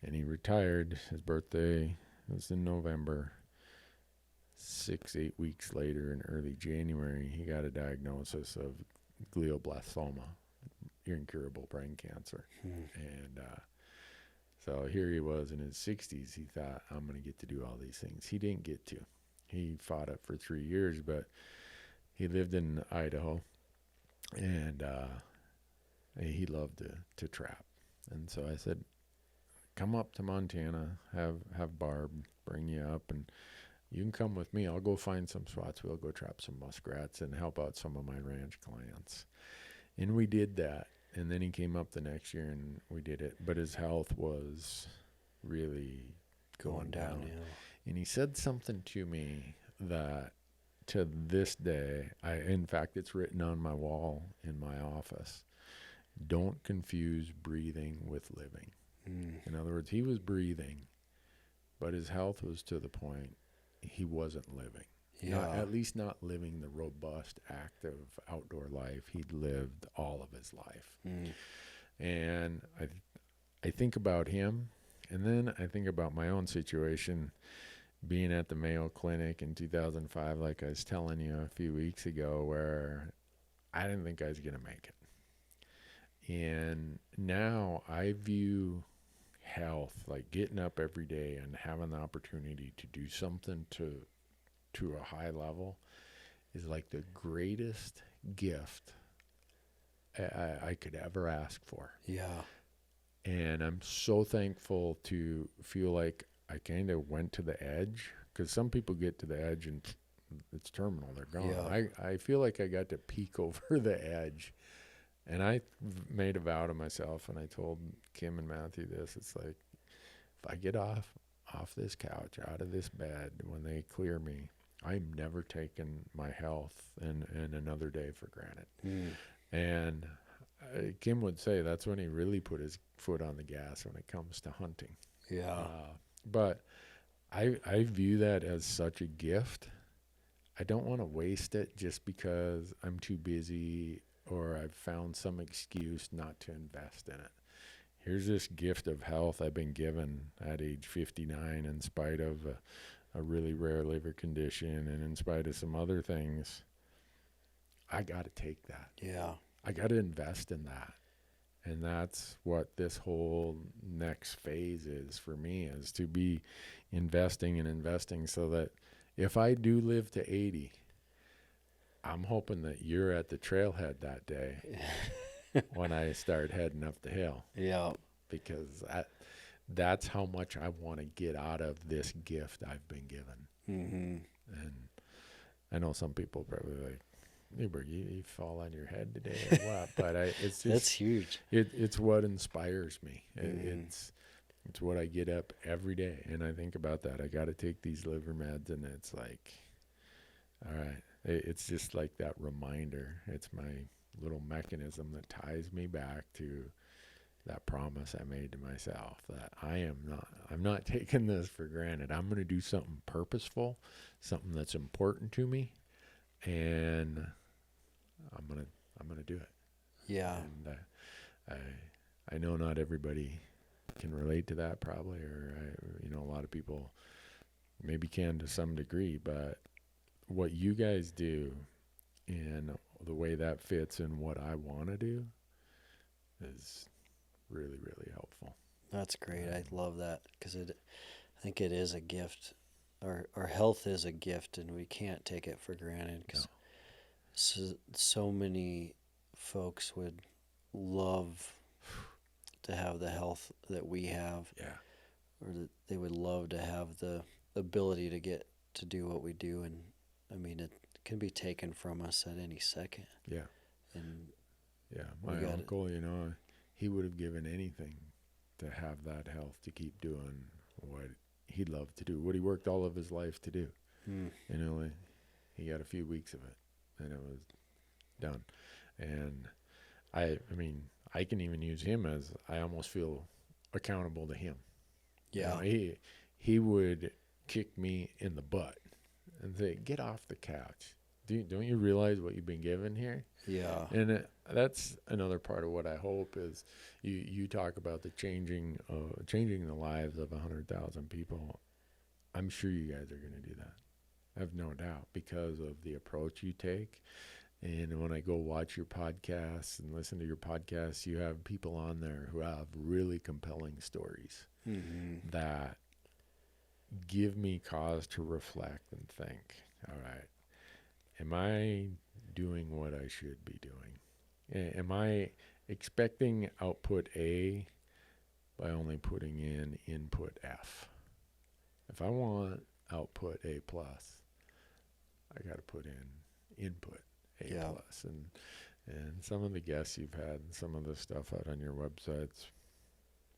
And he retired. His birthday was in November. 8 weeks later, in early January, he got a diagnosis of glioblastoma, incurable brain cancer. And so here he was in his 60s. He thought, I'm going to get to do all these things. He didn't get to. He fought it for 3 years, but he lived in Idaho, and he loved to trap. And so I said, come up to Montana, have Barb bring you up, and You can come with me. I'll go find some spots. We'll go trap some muskrats and help out some of my ranch clients. And we did that. And then he came up the next year and we did it. But his health was really going down. downhill. And he said something to me that to this day, in fact, it's written on my wall in my office. Don't confuse breathing with living. In other words, he was breathing, but his health was to the point he wasn't living. At least not living the robust, active outdoor life he'd lived all of his life. And I think about him, and then I think about my own situation being at the Mayo Clinic in 2005, like I was telling you a few weeks ago, where I didn't think I was going to make it. And now I view health, like getting up every day and having the opportunity to do something to a high level, is like the greatest gift I could ever ask for. Yeah. And I'm so thankful to feel like I kind of went to the edge, because some people get to the edge and it's terminal, they're gone. Yeah. I feel like I got to peek over the edge. And I made a vow to myself, and I told Kim and Matthew this. It's like, if I get off this couch, out of this bed, when they clear me, I'm never taking my health and another day for granted. And Kim would say that's when he really put his foot on the gas when it comes to hunting. Yeah. But I view that as such a gift. I don't want to waste it just because I'm too busy or I've found some excuse not to invest in it. Here's this gift of health I've been given at age 59 in spite of a really rare liver condition and in spite of some other things. I got to take that. Yeah. I got to invest in that. And that's what this whole next phase is for me, is to be investing so that if I do live to 80, I'm hoping that you're at the trailhead that day when I start heading up the hill. Yeah. Because that's how much I want to get out of this gift I've been given. And I know some people probably like, Newberg, you fall on your head today or what? But it's just, that's huge. It's what inspires me. It's what I get up every day and I think about that. I got to take these liver meds, and it's like, all right. It's just like that reminder. It's my little mechanism that ties me back to that promise I made to myself that I'm not taking this for granted. I'm going to do something purposeful, something that's important to me, and I'm going to do it. Yeah. And I know not everybody can relate to that probably, or a lot of people maybe can to some degree, but what you guys do and the way that fits in what I want to do is really, really helpful. That's great. I love that, because I think it is a gift. Our health is a gift, and we can't take it for granted, because so many folks would love to have the health that we have. Yeah. Or that they would love to have the ability to get to do what we do, and I mean, it can be taken from us at any second. Yeah. And yeah, my uncle, he would have given anything to have that health to keep doing what he loved to do, what he worked all of his life to do. He got a few weeks of it, and it was done. And I mean, I can even use him as I almost feel accountable to him. Yeah. He would kick me in the butt and say, get off the couch. Don't you realize what you've been given here? Yeah. And that's another part of what I hope is you talk about the changing the lives of 100,000 people. I'm sure you guys are going to do that. I have no doubt, because of the approach you take. And when I go watch your podcasts and listen to your podcasts, you have people on there who have really compelling stories that give me cause to reflect and think, all right, am I doing what I should be doing? Am I expecting output A by only putting in input F? If I want output A plus. I got to put in input A plus. And some of the guests you've had and some of the stuff out on your website's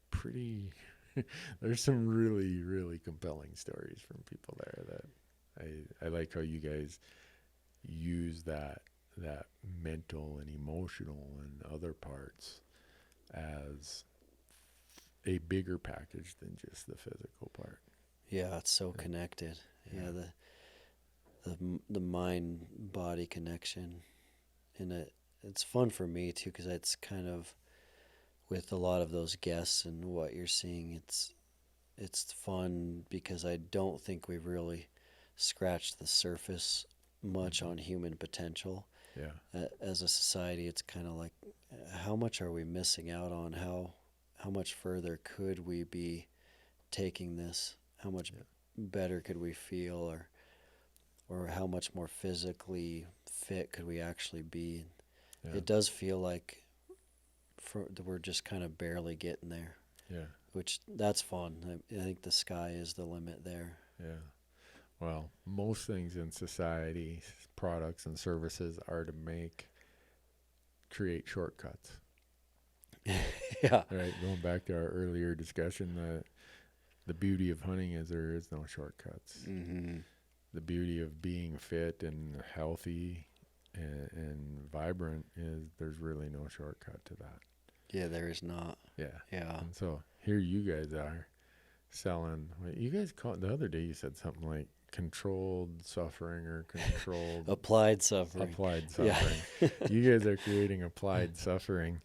pretty there's some really, really compelling stories from people there that I like how you guys use that mental and emotional and other parts as a bigger package than just the physical part. Yeah, it's so connected. Yeah, the mind body connection, and it's fun for me too, because it's kind of with a lot of those guests and what you're seeing. It's fun because I don't think we've really scratched the surface much on human potential. Yeah. As a society, it's kind of like, how much are we missing out on? How much further could we be taking this? How much better could we feel, or how much more physically fit could we actually be? Yeah. It does feel like we're just kind of barely getting there. Yeah. Which, that's fun. I think the sky is the limit there. Yeah. Well, most things in society, products and services, are to create shortcuts. Yeah. Right. Going back to our earlier discussion, the beauty of hunting is there is no shortcuts. Mm-hmm. The beauty of being fit and healthy and vibrant is there's really no shortcut to that. Yeah, there is not. Yeah. Yeah. And so here you guys are selling. You guys called the other day. You said something like controlled suffering or controlled applied suffering. Applied suffering. Yeah. You guys are creating applied suffering,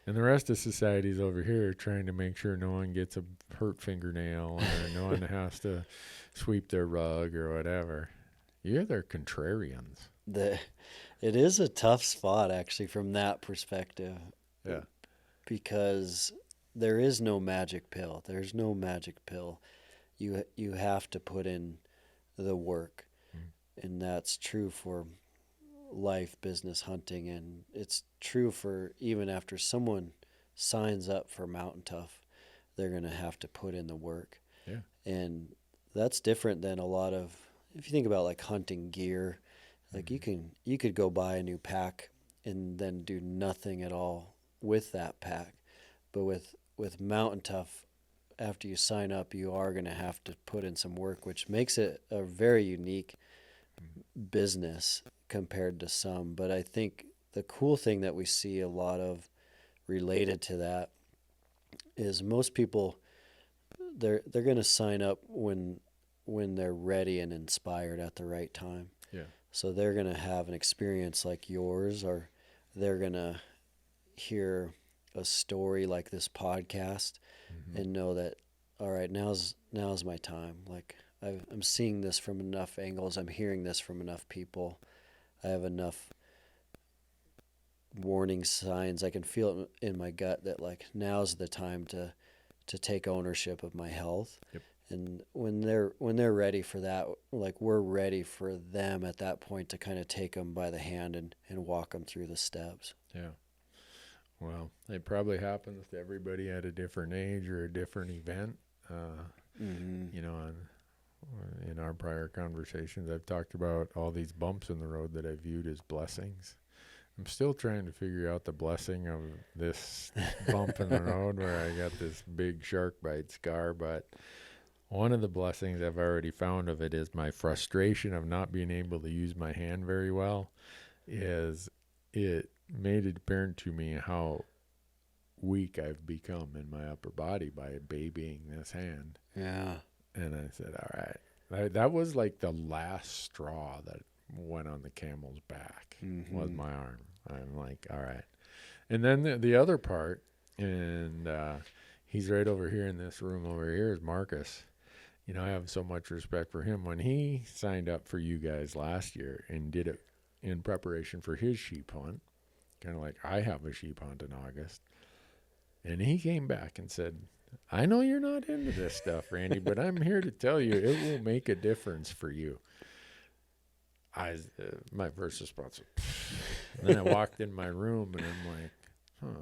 and the rest of society's over here trying to make sure no one gets a hurt fingernail or no one has to sweep their rug or whatever. You guys are contrarians. It is a tough spot, actually, from that perspective. Yeah. Because there is no magic pill. There's no magic pill. You have to put in the work. And that's true for life, business, hunting, and it's true for even after someone signs up for Mountain Tough, they're going to have to put in the work. Yeah. And that's different than a lot of, if you think about like hunting gear, like you could go buy a new pack and then do nothing at all with that pack. But with Mountain Tough, after you sign up, you are going to have to put in some work, which makes it a very unique business compared to some. But I think the cool thing that we see a lot of related to that is most people, they're going to sign up when they're ready and inspired at the right time. Yeah. So they're going to have an experience like yours, or they're going to hear a story like this podcast and know that, all right, now's my time. Like I'm seeing this from enough angles. I'm hearing this from enough people. I have enough warning signs. I can feel it in my gut that like now's the time to take ownership of my health. Yep. And when they're ready for that, like we're ready for them at that point to kind of take them by the hand and walk them through the steps. Yeah. Well, it probably happens to everybody at a different age or a different event. You know, in our prior conversations, I've talked about all these bumps in the road that I viewed as blessings. I'm still trying to figure out the blessing of this bump in the road where I got this big shark bite scar, but one of the blessings I've already found of it is my frustration of not being able to use my hand very well. Is it made it apparent to me how weak I've become in my upper body by babying this hand. Yeah. And I said, all right. That was like the last straw that went on the camel's back was my arm. I'm like, all right. And then the other part, and he's right over here in this room over here, is Marcus. You know, I have so much respect for him. When he signed up for you guys last year and did it in preparation for his sheep hunt, kind of like I have a sheep hunt in August, and he came back and said, I know you're not into this stuff, Randy, but I'm here to tell you it will make a difference for you. My first response was, and then I walked in my room and I'm like,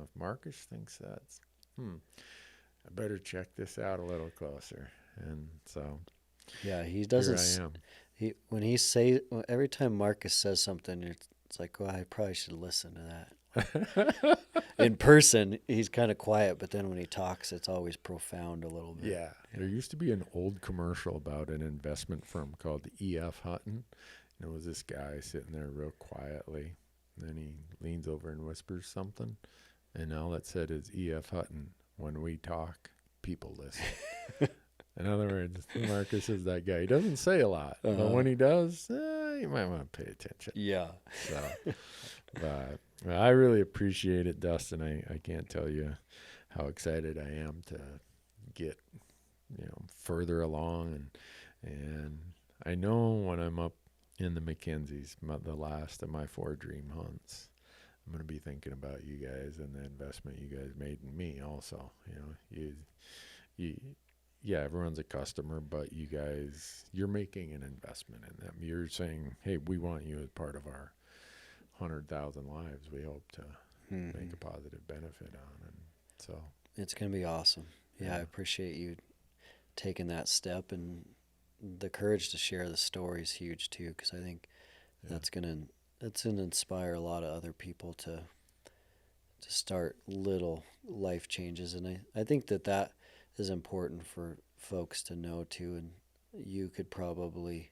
if Marcus thinks that's, I better check this out a little closer. And so Yeah, he Here doesn't. I am. Every time Marcus says something, it's like, well, I probably should listen to that. In person, he's kind of quiet, but then when he talks, it's always profound a little bit. Yeah. There used to be an old commercial about an investment firm called E.F. Hutton. And it was this guy sitting there real quietly. And then he leans over and whispers something. And all it said is E.F. Hutton, when we talk, people listen. In other words, Marcus is that guy. He doesn't say a lot, but when he does, you might want to pay attention. Yeah. So, but I really appreciate it, Dustin. I can't tell you how excited I am to get further along, and I know when I'm up in the MacKenzies, the last of my 4 dream hunts, I'm going to be thinking about you guys and the investment you guys made in me also. Yeah, everyone's a customer, but you guys, you're making an investment in them. You're saying, hey, we want you as part of our 100,000 lives we hope to make a positive benefit on. And so it's going to be awesome. Yeah, I appreciate you taking that step, and the courage to share the story is huge too, because I think that's going to inspire a lot of other people to start little life changes. And I think that is important for folks to know too. And you've probably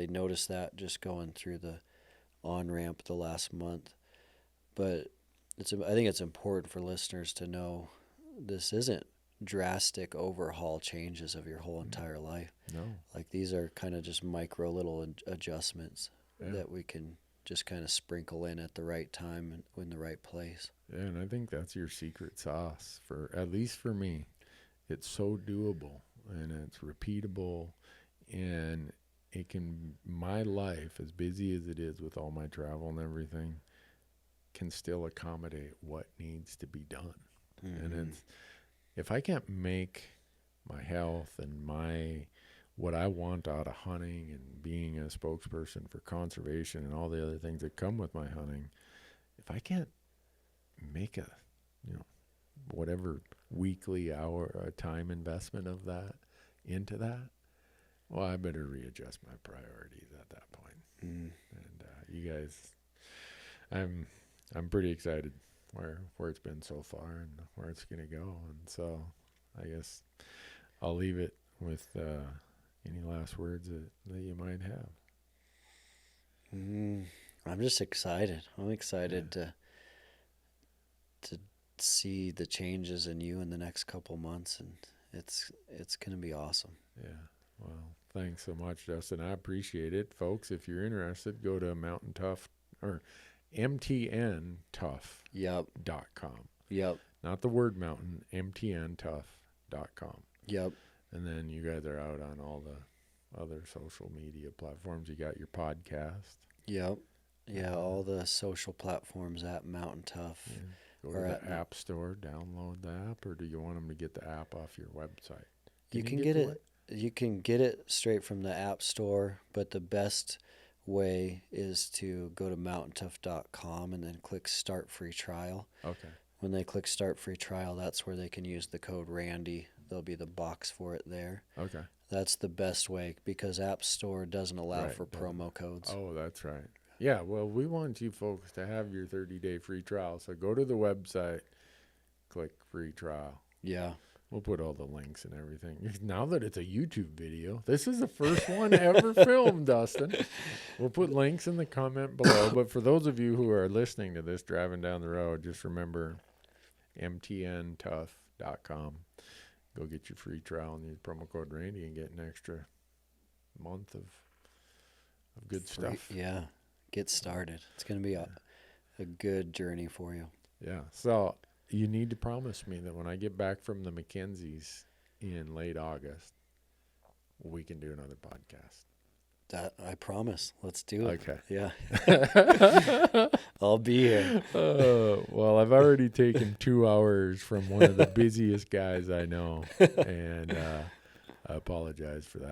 noticed that just going through the on-ramp the last month. But I think it's important for listeners to know this isn't drastic overhaul changes of your whole entire life. No. Like, these are kind of just micro little adjustments that we can just kind of sprinkle in at the right time and in the right place. Yeah, and I think that's your secret sauce, at least for me. It's so doable and it's repeatable, and my life, as busy as it is with all my travel and everything, can still accommodate what needs to be done. And if I can't make my health and what I want out of hunting and being a spokesperson for conservation and all the other things that come with my hunting, if I can't make a whatever weekly hour time investment of that into that, well, I better readjust my priorities at that point. And you guys, I'm pretty excited where it's been so far and where it's going to go. And so I guess I'll leave it with any last words that you might have. I'm just excited. I'm excited to see the changes in you in the next couple months, and it's going to be awesome. Yeah. Well, thanks so much, Dustin. I appreciate it. Folks, if you're interested, go to Mountain Tough or MTN tough.com. Yep. Not the word mountain, MTNtough.com. Yep. And then you guys are out on all the other social media platforms. You got your podcast. Yep. Yeah, all the social platforms at Mountain Tough. Yeah. Go to the App Store, download the app, or do you want them to get the app off your website? You can get it. You can get it straight from the App Store, but the best way is to go to mountaintough.com and then click Start Free Trial. Okay. When they click Start Free Trial, that's where they can use the code Randy. There'll be the box for it there. Okay. That's the best way, because App Store doesn't allow for promo codes. Oh, that's right. Yeah, well, we want you folks to have your 30-day free trial. So go to the website, click free trial. Yeah. We'll put all the links and everything. Now that it's a YouTube video, this is the first one ever filmed, Dustin. We'll put links in the comment below. But for those of you who are listening to this driving down the road, just remember mtntough.com. Go get your free trial and use promo code Randy and get an extra month of good stuff. Yeah. Get started. It's going to be a good journey for you. Yeah. So you need to promise me that when I get back from the MacKenzies in late August, we can do another podcast. That I promise. Let's do it. Okay. Yeah. I'll be here. Well, I've already taken 2 hours from one of the busiest guys I know, and I apologize for that.